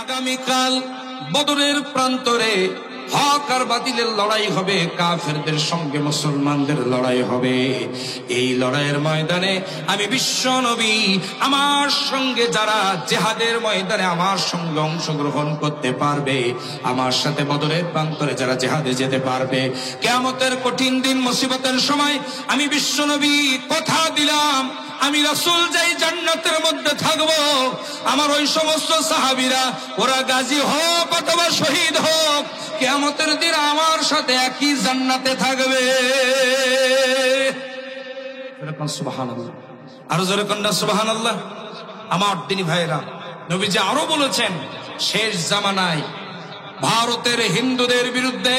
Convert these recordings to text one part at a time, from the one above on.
আগামীকাল বদরের প্রান্তরে হক আর বাতিলের লড়াই হবে, কাফেরদের সঙ্গে মুসলমানদের লড়াই হবে। এই লড়াইয়ের ময়দানে আমি বিশ্ব নবী আমার সঙ্গে যারা জিহাদের ময়দানে আমার সঙ্গে অংশগ্রহণ করতে পারবে, আমার সাথে বদরের প্রান্তরে যারা জিহাদে যেতে পারবে, কিয়ামতের কঠিন দিন মুসিবতের সময় আমি বিশ্ব নবী কথা দিলাম আমি রাসূল যাই জান্নাতের মধ্যে থাকবো। আমার ওই সমস্ত সাহাবীরা ওরা গাজী হোক অথবা শহীদ হোক, কিয়ামতের দিন আমার সাথে একই জান্নাতে থাকবে। সুবহানাল্লাহ, আরো জোরে কন্যা সুবহানাল্লাহ। আমার দিনী ভাইরা, নবীজি আরো বলেছেন শেষ জামানায় ভারতের হিন্দুদের বিরুদ্ধে,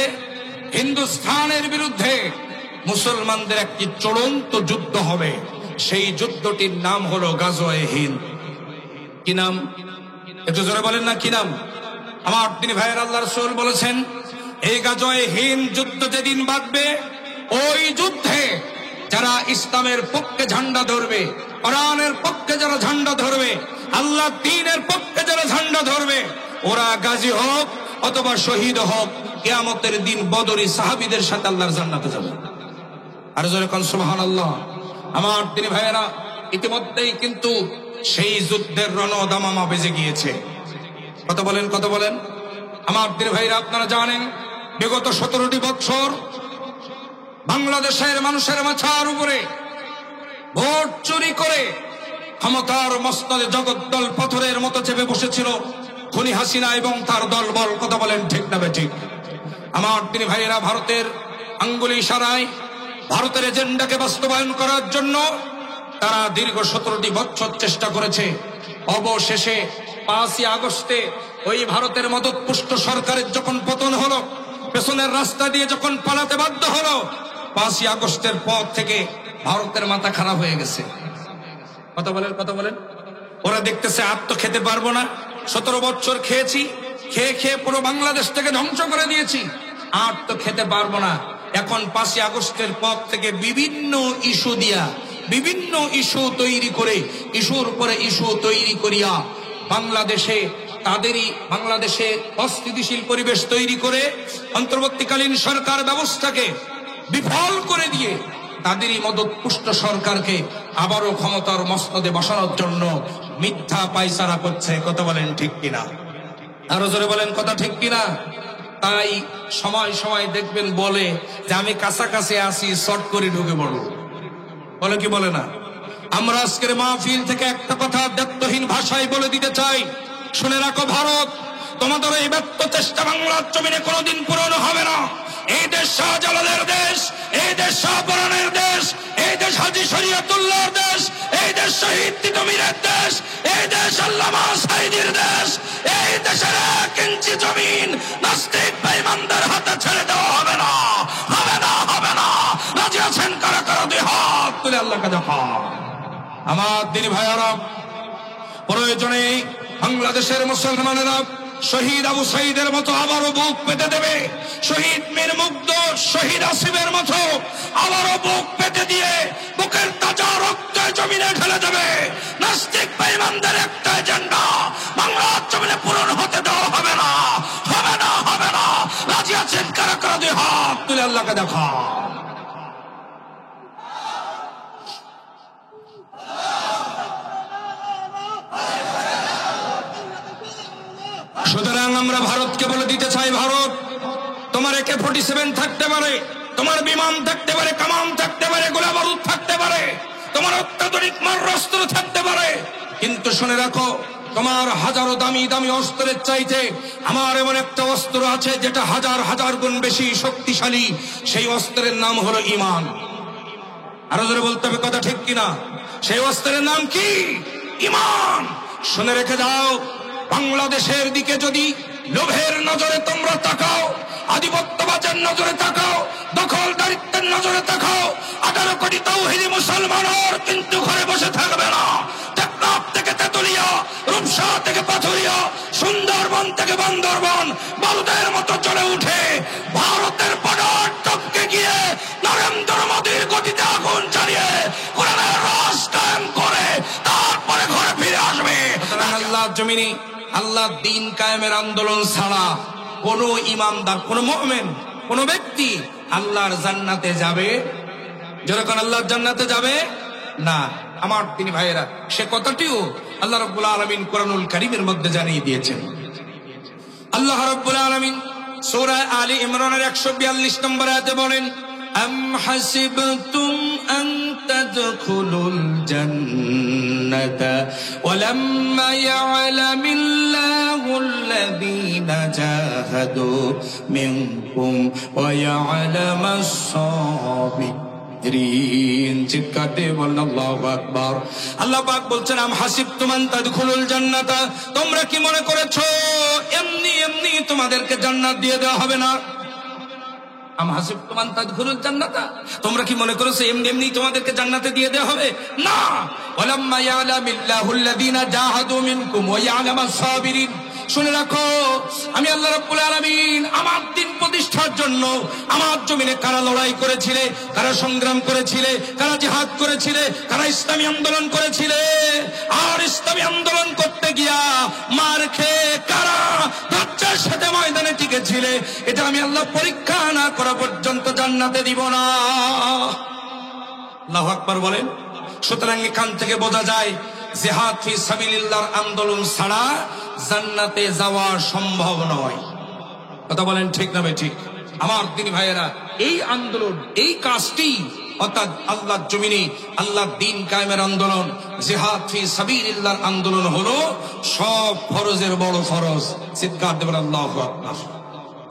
হিন্দুস্থানের বিরুদ্ধে মুসলমানদের একটি চূড়ান্ত যুদ্ধ হবে। সেই যুদ্ধটির নাম হলো গাজওয়ে হিন্দ। কি নাম? একটু জোরে বলেন না, কি নাম? আমার তিনি ভাইয়ের আল্লাহ রাসূল বলেছেন এই গাজওয়ে হিন্দ যুদ্ধ যেদিন বাঁধবে, ওই যুদ্ধে যারা ইসলামের পক্ষে ঝান্ডা ধরবে, কোরআনের পক্ষে যারা ঝান্ডা ধরবে, আল্লাহ দ্বীনের পক্ষে যারা ঝান্ডা ধরবে, ওরা গাজী হোক অথবা শহীদ হোক, কিয়ামতের দিন বদরী সাহাবীদের সাথে আল্লাহর জান্নাতে যাবে। আর জোরে কোন সুবহানাল্লাহ। আমার তিনি ভাইয়েরা, ইতিমধ্যেই কিন্তু সেই যুদ্ধের রণদামামা বেজে গিয়েছে। কত বলেন, কত বলেন? আমার তিনি ভাইরা, আপনারা জানেন বিগত 17টি বছর বাংলাদেশের মানুষের মাথার উপরে ভোট চুরি করে ক্ষমতার মস্তদে জগদ্দল পাথরের মতো চেপে বসেছিল খুনি হাসিনা এবং তার দলবল। কথা বলেন ঠিক না বেঠিক? আমার তিনি ভাইয়েরা, ভারতের আঙ্গুলি ইশারায় ভারতের এজেন্ডাকে বাস্তবায়ন করার জন্য তারা দীর্ঘ 17টি বছর চেষ্টা করেছে। অবশেষে 5ই আগস্টে ওই ভারতের মদতপুষ্ট সরকারের যখন পতন হলো, পেছনের রাস্তা দিয়ে যখন পালাতে বাধ্য হলো, 5ই আগস্টের পর থেকে ভারতের মাথা খারাপ হয়ে গেছে। কথা বলেন, কথা বলেন? ওরা দেখতেছে আর তো খেতে পারবো না, 17 বছর খেয়েছি, খেয়ে খেয়ে পুরো বাংলাদেশটাকে ধ্বংস করে দিয়েছি, আর তো খেতে পারবো না। এখন 5ই আগস্টের পর থেকে বিভিন্ন ইস্যু দিয়া, বিভিন্ন ইস্যু তৈরি করে, ইস্যুর উপরে ইস্যু তৈরি করিয়া বাংলাদেশে বাংলাদেশে অস্থিতিশীল পরিবেশ তৈরি করে অন্তর্বর্তীকালীন সরকার ব্যবস্থাকে বিফল করে দিয়ে তাদেরই মদতপুষ্ট সরকারকে আবারও ক্ষমতার মস্তদে বসানোর জন্য মিথ্যা পায়চারা করছে। কথা বলেন ঠিক কিনা? আরো জোরে বলেন, কথা ঠিক কিনা? তাই সময় সময় দেখবেন বলে যে আমি কাছাকাছি আসি, শর্ট করে ঢুকে পড়ব, বলে কি বলে না? আমরা আজকের মাহফিল থেকে একটা কথা দায়িত্বহীন ভাষায় বলে দিতে চাই, শুনে রাখো ভারত, তোমাদের এই ব্যর্থ চেষ্টা বাংলার জমিনে কোনোদিন পূরণ হবে না। এই দেশ শাহজালালের দেশ, এই দেশ শাহপরানের দেশ, এই দেশ হাজী শরীয়তুল্লাহর দেশ, এই দেশ শহীদ তিতুমীরের দেশ, এই দেশ আল্লামা সাঈদীর দেশ। এই দেশের 1 ইঞ্চি জমিন নাস্তিক বেঈমানদের হাতে ছেড়ে দেওয়া হবে না, হবে না, হবে না। রাজি আছেন কারা কারা? দুই হাত তুলে আল্লাহকে দেখান। আমার দিনী ভাইয়ারা, প্রয়োজনে বাংলাদেশের মুসলমানেরা শহীদ আবু সাঈদের মতো আবারও বুক পেতে দেবে, শহীদ মীর মুগ্ধ, শহীদ আসিফের মতো আবারও বুক পেতে দিয়ে বুকের তাজা রক্ত জমিনে ঢেলে দেবে। নাস্তিক বেঈমানদের একটা এজেন্ডা বাংলার জমিনে পূরণ হতে দেওয়া হবে না, হবে না, হবে না। রাজি আছেন কারা কারা? দুই হাত তুলে আল্লাহকে দেখা। সুতরাং আমরা ভারতকে বলে দিতে চাই, ভারত, তোমার AK-47 থাকতে পারে, তোমার বিমান থাকতে পারে, কামান থাকতে পারে, গোলা বারুদ থাকতে পারে, তোমার অত্যাধুনিক মারণাস্ত্র থাকতে পারে, কিন্তু শুনে রাখো, তোমার হাজারো দামি দামি অস্ত্রের চাইতে আমার এমন একটা অস্ত্র আছে যেটা হাজার হাজার গুণ বেশি শক্তিশালী। সেই অস্ত্রের নাম হলো ঈমান। আরো জোরে বলতে হবে, কথা ঠিক কিনা? সেই অস্ত্রের নাম কি? ঈমান। শুনে রেখে দাও, বাংলাদেশের দিকে যদি লোভের নজরে তোমরা তাকাও, আধিপত্যবাদের নজরে তাকাও, দখলদারিত্বের নজরে তাকাও, 18 কোটি তাওহীদি মুসলমান আর কিন্তু ঘরে বসে থাকবে না। টেকনাফ থেকে তেতুলিয়া, রূপসা থেকে পাথুরিয়া, সুন্দরবন থেকে বান্দরবন বারুদের মতো চলে উঠে ভারতের বর্ডার টপকে গিয়ে নরেন্দ্র মোদীর গতিতে আগুন জ্বালিয়ে কোরআনের রাজ কায়েম করে তারপরে ঘরে ফিরে আসবে। আল্লাহর জমিনে আল্লাহ দিন কায়েমের আন্দোলন ছাড়া কোনো ইমানদার, কোনো মুমিন, কোনো ব্যক্তি আল্লাহর জান্নাতে যাবে, যখন আল্লাহর জান্নাতে যাবে না। আমার তিনি ভাইয়েরা, সে কথাটিও আল্লাহ রাব্বুল আলামিন কোরআনুল কারীমের মধ্যে জানিয়ে দিয়েছেন। আল্লাহ রাব্বুল আলামিন সূরা আলী ইমরানের 142 নম্বর আয়াতে বলেন, আম হাসিবতুম আন তাদখুলুল জান্নাতা ওয়ালাম্মা ইয়ালামিল্লাহুল্লাযীনা জাহাদু মিনকুম ওয়া ইয়ালামাস সাবিরিন। চিৎকার দিয়ে বলেন আল্লাহু আকবার। আল্লাহ পাক বলছেন, আম হাসিবতুম আন তাদখুলুল জান্নাতা, তোমরা কি মনে করেছো এমনি এমনি তোমাদেরকে জান্নাত দিয়ে দেওয়া হবে না? আম হাসিবতুম আন তাদখুলুল জান্নাতা, তোমরা কি মনে করেছো এমনি এমনি তোমাদেরকে জান্নাতে দিয়ে দেওয়া হবে না? ওয়ালাম্মা ইয়ালামিল্লাহুল্লাযীনা জাহাদু মিনকুম ওয়া ইয়ালামাস সাবিরিন। শুনে রাখো, আমি আল্লাহ রাব্বুল আলামিন আমার দিন প্রতিষ্ঠার জন্য আমার জমিনে কারা লড়াই করেছিলে, কারা সংগ্রাম করেছিলে, কারা জিহাদ করেছিলে, কারা ইসলামী আন্দোলন করেছিলে, আর ইসলামী আন্দোলন করতে গিয়া মার খেয়ে কারা ধৈর্যের সাথে ময়দানে টিকেছিলে, এটা আমি আল্লাহ পরীক্ষা না করা পর্যন্ত জান্নাতে দিব না। আল্লাহু আকবার বলেন। সুতরাং এখান থেকে বোঝা যায় জিহাদ ফি সাবিলিল্লাহর আন্দোলন ছাড়া জান্নাতে যাওয়া সম্ভব নয়। কথা বলেন ঠিক না ঠিক? আমার দিনী ভাইয়েরা, এই আন্দোলন, এই কাজটি অর্থাৎ আল্লাহর জমিনে আল্লাহর দ্বীন কায়েমের আন্দোলন, জিহাদ ফি সাবিলিল্লাহর আন্দোলন হলো সব ফরজের বড় ফরজ। চিৎকার দেবেন আল্লাহু আকবার।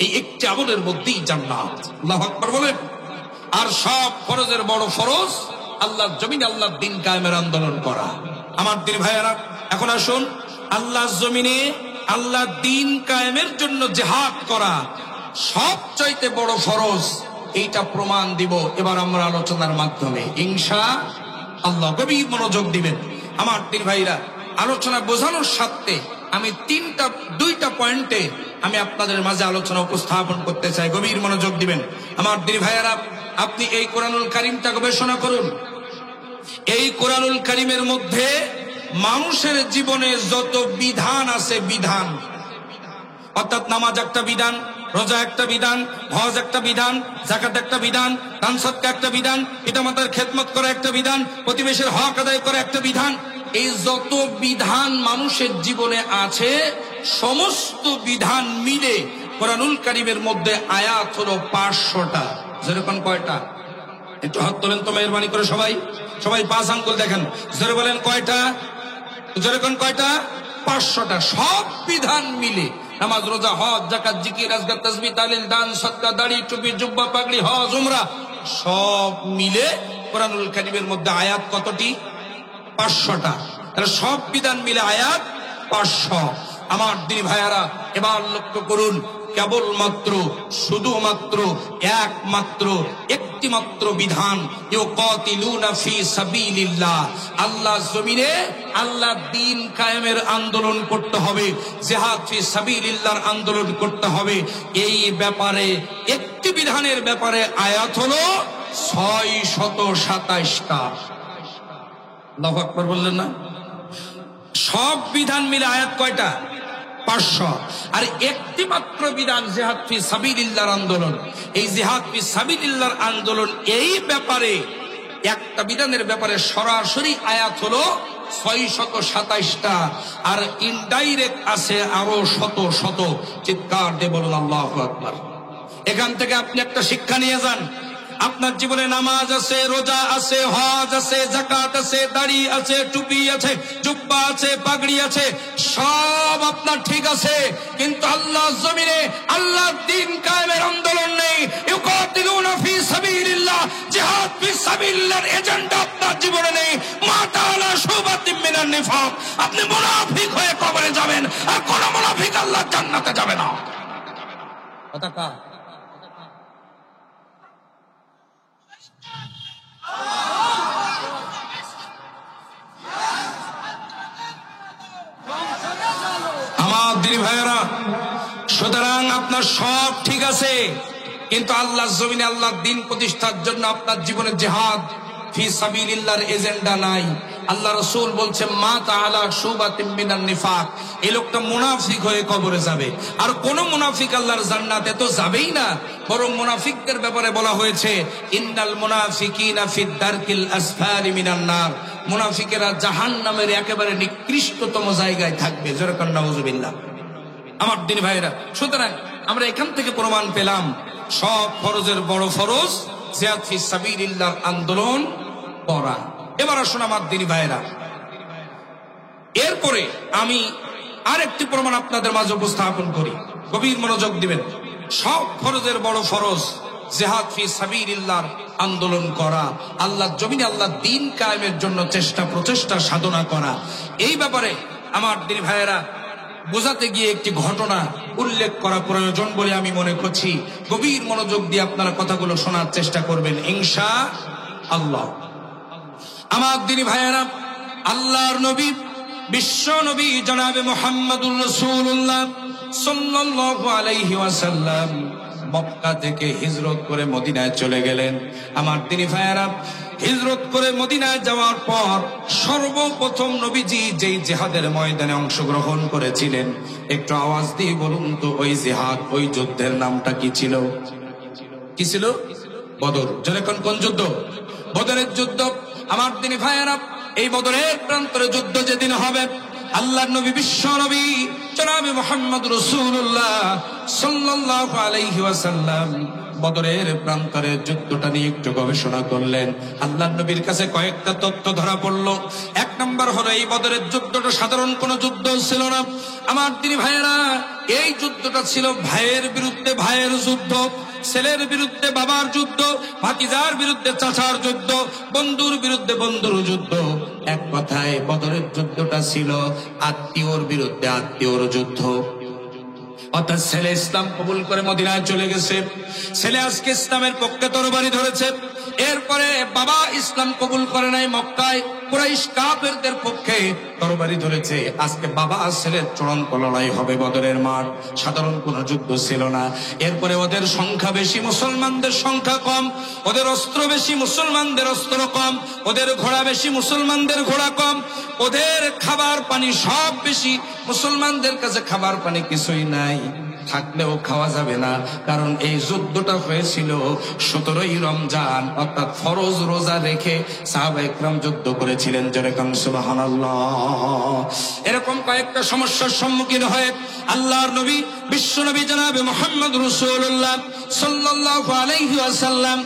এই একটি আমলের মধ্যেই জান্নাত। আল্লাহু আকবার বলেন। আর সব ফরজের বড় ফরজ আল্লাহর জমিনে আল্লাহর দ্বীন কায়েমের আন্দোলন করা। আমার দিনী ভাইয়েরা, এখন আসুন, আল্লাহর জমিনে আল্লাহর দ্বীন কায়েমের জন্য জিহাদ করা সবচাইতে বড় ফরজ, এইটা প্রমাণ দিব এবার আমরা আলোচনার মাধ্যমে ইনশাআল্লাহ। গভীর মনোযোগ দিবেন আমার দিনী ভাইরা। আলোচনা বোঝানোর স্বার্থে আমি দুইটা পয়েন্টে আমি আপনাদের মাঝে আলোচনা উপস্থাপন করতে চাই। গভীর মনোযোগ দিবেন আমার দিনী ভাইয়েরা। আপনি এই কোরআনুল কারীমটা গবেষণা করুন। এই কোরআনুল কারীমের মধ্যে মানুষের জীবনে যত বিধান আছে, বিধান অর্থাৎ নামাজ একটা বিধান, রোজা একটা বিধান, হজ একটা বিধান, যাকাত একটা বিধান, দান সদকা একটা বিধান, পিতামাতার খেদমত করা একটা বিধান, প্রতিবেশীর হক আদায় করা একটা বিধান, এই যত বিধান মানুষের জীবনে আছে সমস্ত বিধান মিলে কোরআনুল কারীমের মধ্যে আয়াত হলো 500টা। যেরকম কয়টা? একটু হাত তোলেন তো মেহরবানি করে সবাই। সবাই 5 আঙ্গুল দেখেন, জোরে বলেন কয়টা? যেরকম কয়টা? 500টা। সব বিধান মিলে নামাজ, রোজা, হজ, যাকাত, জিকির, আজকার, তাসবিহ, তাহলিল, দান, সদকা, দাড়ি, টুপি, জুব্বা, পাগড়ি, হজ, উমরা সব মিলে কোরআনুল কারীমের মধ্যে আয়াত কতটি? 500টা। তাহলে সব বিধান মিলে আয়াত 500। আমার দিনী ভাইয়ারা, এবার লক্ষ্য করুন, কেবলমাত্র শুধুমাত্র একমাত্র একটিমাত্র বিধান, ইউকাতিলুনা ফি সাবিলিল্লাহ, আল্লাহ জমিনে আল্লাহ দ্বীন কায়েমের আন্দোলন করতে হবে, জিহাদ ফি সাবিলিল্লাহর আন্দোলন করতে হবে। এই ব্যাপারে একটি বিধানের ব্যাপারে আয়াত হলো 627টা। আল্লাহু আকবার বললেন না? সব বিধান মিলে আয়াত কয়টা? 500। আর একটি মাত্র বিধান জিহাদ ফি সাবিলিল্লাহর আন্দোলন। এই জিহাদ ফি সাবিলিল্লাহর আন্দোলন, এই ব্যাপারে একটা বিধানের ব্যাপারে সরাসরি আয়াত হলো 627টা। আর ইনডাইরেক্ট আছে আরো শত শত। চিৎকার দিয়ে বলুন আল্লাহু আকবার। এখান থেকে আপনি একটা শিক্ষা নিয়ে যান। আপনার জীবনে নামাজ আছে, রোজা আছে, হজ আছে, যাকাত আছে, দাড়ি আছে, টুপি আছে, জুব্বা আছে, পাগড়ি আছে, সব আপনার ঠিক আছে, কিন্তু আল্লাহ জমিনে আল্লাহর দ্বীন কায়েমের আন্দোলন নেই। ইউকাতিলুনা ফি সাবিলিল্লাহ, জিহাদ ফি সাবিলিল্লাহর এজেন্ডা আপনার জীবনে নেই। মাতা আলা শুবাতিম মিনান নিফাক, আপনি মুনাফিক হয়ে কবরে যাবেন, আর কোন মুনাফিক আল্লাহর জান্নাতে যাবে না। কথা কা? আমার দিনী ভাইয়েরা, সুতরাং আপনার সব ঠিক আছে, কিন্তু আল্লাহর জমিনে আল্লাহর দ্বীন প্রতিষ্ঠার জন্য আপনার জীবনে জিহাদ ফি সাবিলিল্লাহর এজেন্ডা নাই। আল্লাহ রাসূল বলছে মা তাআলা শুবাতিম মিনান নিফাক, এই লোকটা মুনাফিক হয়ে কবরে যাবে। আর কোন মুনাফিক আল্লাহর জান্নাতে তো যাবেই না, বরং মুনাফিকদের ব্যাপারে বলা হয়েছে ইন্নাল মুনাফিকিনা ফিদ দারকিল আসফালি মিনান নার, মুনাফিকেরা জাহান্নামের একেবারে নিকৃষ্টতম জায়গায় থাকবে। জোরে কান্না নাউজুবিল্লাহ। আমার দিনী ভাইরা, সুতরাং আমরা এখান থেকে প্রমাণ পেলাম সব ফরজের বড় ফরজ জিহাদ ফি সাবিলিল্লাহ আন্দোলন করা। এবার আসুন আমার দিনী ভাইরা, এরপরে আমি আরেকটি প্রমাণ আপনাদের মাঝে উপস্থাপন করি, গভীর মনোযোগ দিবেন। সব ফরজের বড় ফরজ জিহাদ ফি সাবিলিল্লাহ আন্দোলন করা, আল্লাহর জমিনে আল্লাহর দ্বীন কায়েমের জন্য প্রচেষ্টা সাধনা করা। এই ব্যাপারে আমার দিনী ভাইয়েরা বোঝাতে গিয়ে একটি ঘটনা উল্লেখ করা প্রয়োজন বলে আমি মনে করছি। গভীর মনোযোগ দিয়ে আপনারা কথাগুলো শোনার চেষ্টা করবেন ইনশাআল্লাহ। আমার দিনী ভাইয়েরা, আল্লাহর নবী বিশ্ব নবী জনাবে মুহাম্মদুর রাসূলুল্লাহ সাল্লাল্লাহু আলাইহি ওয়াসাল্লাম মক্কা থেকে হিজরত করে মদিনায় চলে গেলেন। আমার দিনী ভাইয়েরা, হিজরত করে মদিনায় যাওয়ার পর সর্বপ্রথম নবীজি যেই জিহাদের ময়দানে অংশগ্রহণ করেছিলেন, একটু আওয়াজ দিয়ে বলুন তো ওই জিহাদ, ওই যুদ্ধের নামটা কি ছিল? কি ছিল? বদর। যেরকম কোন যুদ্ধ? বদরের যুদ্ধ। আমার দিনী ভাইয়েরা, এই বদরের প্রান্তরে যুদ্ধ যেদিন হবে, আল্লাহর নবী বিশ্ব নবী জনাবে মুহাম্মদ রাসূলুল্লাহ সাল্লাল্লাহু আলাইহি ওয়াসাল্লাম বদরের প্রান্তরের যুদ্ধটা নিয়ে একটু গবেষণা করলেন। আল্লাহর নবীর কাছে কয়েকটা তথ্য ধরা পড়ল। এক নম্বর হলো এই বদরের যুদ্ধটা সাধারণ কোনো যুদ্ধ ছিল না। আমার দিনী ভাইয়েরা, এই যুদ্ধটা ছিল ভাইয়ের বিরুদ্ধে ভাইয়ের যুদ্ধ, ছেলের বিরুদ্ধে বাবার যুদ্ধ, ভাতিজার বিরুদ্ধে চাচার যুদ্ধ, বন্ধুর বিরুদ্ধে বন্ধুর যুদ্ধ। এক কথায় বদরের যুদ্ধটা ছিল আত্মীয়র বিরুদ্ধে আত্মীয়র যুদ্ধ। অর্থাৎ ছেলে ইসলাম কবুল করে মদিনায় চলে গেছে, ছেলে আজকে ইসলামের পক্ষে তরবারি ধরেছে। এরপরে বাবা ইসলাম কবুল করে নাই, মক্কায় কুরাইশ কাফেরদের পক্ষে তরবারি ধরেছে। আজকে বাবা আর ছেলের চূড়ান্ত লড়াই হবে বদরের মাঠ, সাধারণ কোনো যুদ্ধ ছিল না। এরপরে ওদের সংখ্যা বেশি, মুসলমানদের সংখ্যা কম, ওদের অস্ত্র বেশি, মুসলমানদের অস্ত্র কম, ওদের ঘোড়া বেশি, মুসলমানদের ঘোড়া কম, ওদের খাবার পানি সব বেশি, মুসলমানদের কাছে খাবার পানি কিছুই নাই, থাকলেও খাওয়া যাবে না। কারণ এই যুদ্ধটা হয়েছিল 17ই রমজান, অর্থাৎ ফরজ রোজা রেখে সাহাবায়ে কেরাম যুদ্ধ করেছিলেন। যেরকম সুবহানাল্লাহ। এরকম কয়েকটা সমস্যার সম্মুখীন হয়ে আল্লাহর নবী বিশ্ব নবী জনাবে মুহাম্মদ রাসূলুল্লাহ সাল্লাল্লাহু আলাইহি ওয়াসাল্লাম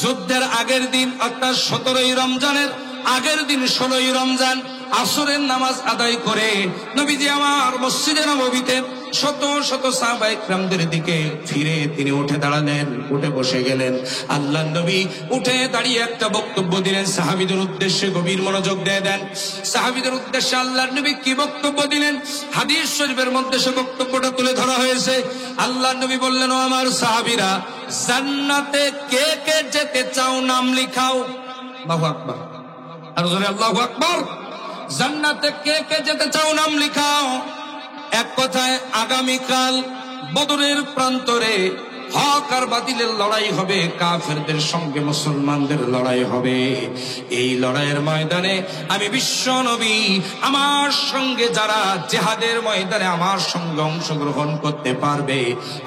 যুদ্ধের আগের দিন, অর্থাৎ 17ই রমজানের আগের দিন 16ই রমজান আসরের নামাজ আদায় করে নবীজি আমার মসজিদে নববীতে শত শত সাহাবায়ে কেরামদের দিকে ফিরে তিনি উঠে দাঁড়ালেন, উঠে বসে গেলেন। আল্লাহর নবী উঠে দাঁড়িয়ে একটা বক্তব্য দিলেন সাহাবীদের উদ্দেশ্যে। গভীর মনোযোগ দিয়ে দেন। সাহাবীদের উদ্দেশ্যে আল্লাহর নবী কি বক্তব্য দিলেন, হাদিস শরীফের মধ্যে সে বক্তব্যটা তুলে ধরা হয়েছে। আল্লাহর নবী বললেন, ও আমার সাহাবীরা, জান্নাতে কে কে যেতে চাও নাম লিখাও। আল্লাহু আকবার। আর জোরে আল্লাহু আকবার। জান্নাতে কে কে যেতে চাও নাম লিখাও। এক কথায় আগামীকাল বদরের প্রান্তরে হক আর বাতিলের লড়াই হবে, কাফেরদের সঙ্গে মুসলমানদের লড়াই হবে। এই লড়াইয়ের ময়দানে আমি বিশ্ব নবী আমার সঙ্গে যারা জিহাদের ময়দানে আমার সঙ্গে অংশগ্রহণ করতে পারবে,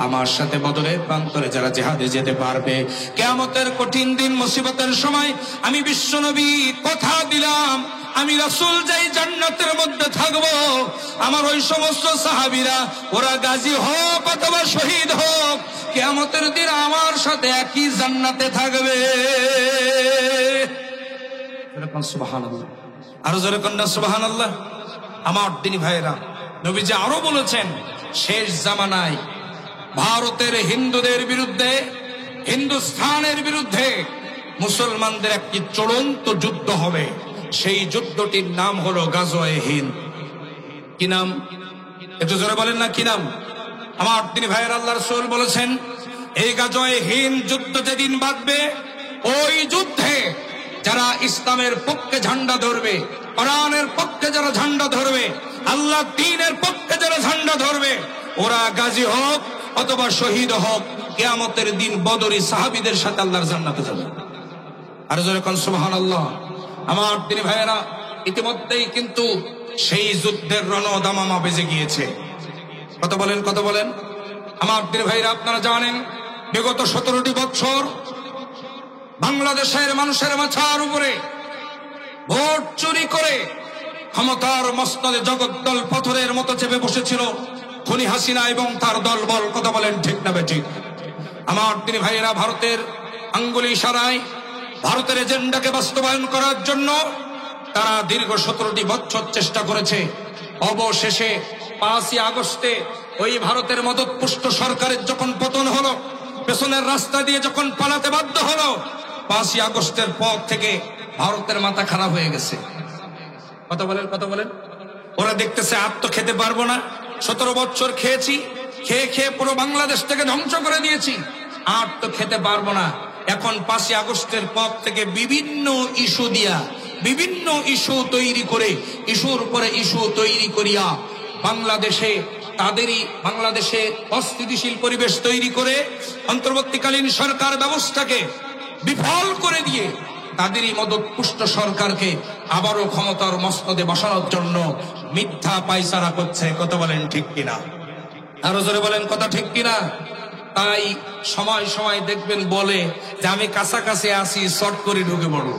আমার সাথে বদরের প্রান্তরে যারা জিহাদে যেতে পারবে, কিয়ামতের কঠিন দিন মুসিবতের সময় আমি বিশ্ব নবী কথা দিলাম, আমি রাসূল যাই জান্নাতের মধ্যে থাকবো। আমার ওই সমস্ত সাহাবীরা ওরা গাজী হোক অথবা শহীদ হোক, কিয়ামতের দিন আমার সাথে একই জান্নাতে থাকবে। সুবহানাল্লাহ। আরো জোরে কন্যা সুবহানাল্লাহ। আমার দিনী ভাইরা, নবীজি আরো বলেছেন শেষ জামানায় ভারতের হিন্দুদের বিরুদ্ধে, হিন্দুস্থানের বিরুদ্ধে মুসলমানদের একটি চূড়ান্ত যুদ্ধ হবে। সেই যুদ্ধটির নাম হলো গাজওয়ে হিন্দ। কি নাম? একটু জোরে বলেন না, কি নাম? আমার তিনি ভাইয়ের আল্লাহ রাসূল বলেছেন এই গাজওয়ে হিন্দ যুদ্ধ যেদিন বাঁধবে, ওই যুদ্ধে যারা ইসলামের পক্ষে ঝান্ডা ধরবে, কোরআনের পক্ষে যারা ঝান্ডা ধরবে, আল্লাহ দ্বীনের পক্ষে যারা ঝান্ডা ধরবে, ওরা গাজী হোক অথবা শহীদ হোক, কিয়ামতের দিন বদরী সাহাবীদের সাথে আল্লাহর জান্নাতে যাবে। আর জোরে কোন সুবহানাল্লাহ। আমার তিনি ভাইয়েরা, ইতিমধ্যেই কিন্তু সেই যুদ্ধের রণদামামা বেজে গিয়েছে। কত বলেন, কত বলেন? আমার প্রিয় ভাইরা, আপনারা জানেন বিগত 17টি বছর বাংলাদেশের মানুষের মাথার উপরে ভোট চুরি করে ক্ষমতার মসনদে জগদ্দল পাথরের মতো চেপে বসেছিল খুনি হাসিনা এবং তার দলবল। কথা বলেন ঠিক না বেঠিক? আমার প্রিয় ভাইয়েরা, ভারতের আঙ্গুলি ইশারায় ভারতের এজেন্ডাকে বাস্তবায়ন করার জন্য তারা দীর্ঘ 17টি বছর চেষ্টা করেছে। অবশেষে 5ই আগস্টে ওই ভারতের মদতপুষ্ট সরকারের যখন পতন হলো, পেছনের রাস্তা দিয়ে যখন পালাতে বাধ্য হলো, 5ই আগস্টের পর থেকে ভারতের মাথা খারাপ হয়ে গেছে। কথা বলেন, কথা বলেন? ওরা দেখতেছে আর তো খেতে পারবো না, 17 বছর খেয়েছি, খেয়ে খেয়ে পুরো বাংলাদেশটাকে ধ্বংস করে দিয়েছি, আর তো খেতে পারবো না। এখন 5ই আগস্টের পর থেকে বিভিন্ন ইস্যু দিয়া, বিভিন্ন ইস্যু তৈরি করে, ইস্যুর পরে ইস্যু তৈরি করিয়া বাংলাদেশে অস্থিতিশীল পরিবেশ তৈরি করে অন্তর্বর্তীকালীন সরকার ব্যবস্থাকে বিফল করে দিয়ে তাদেরই মদতপুষ্ট সরকারকে আবারও ক্ষমতার মসনদে বসানোর জন্য মিথ্যা পায়চারা করছে। কথা বলেন ঠিক কিনা? আরো জোরে বলেন, কথা ঠিক কিনা? তাই সময় সময় দেখবেন বলে যে আমি কাছাকাছি আসি, শর্ট করে ঢুকে পড়ব,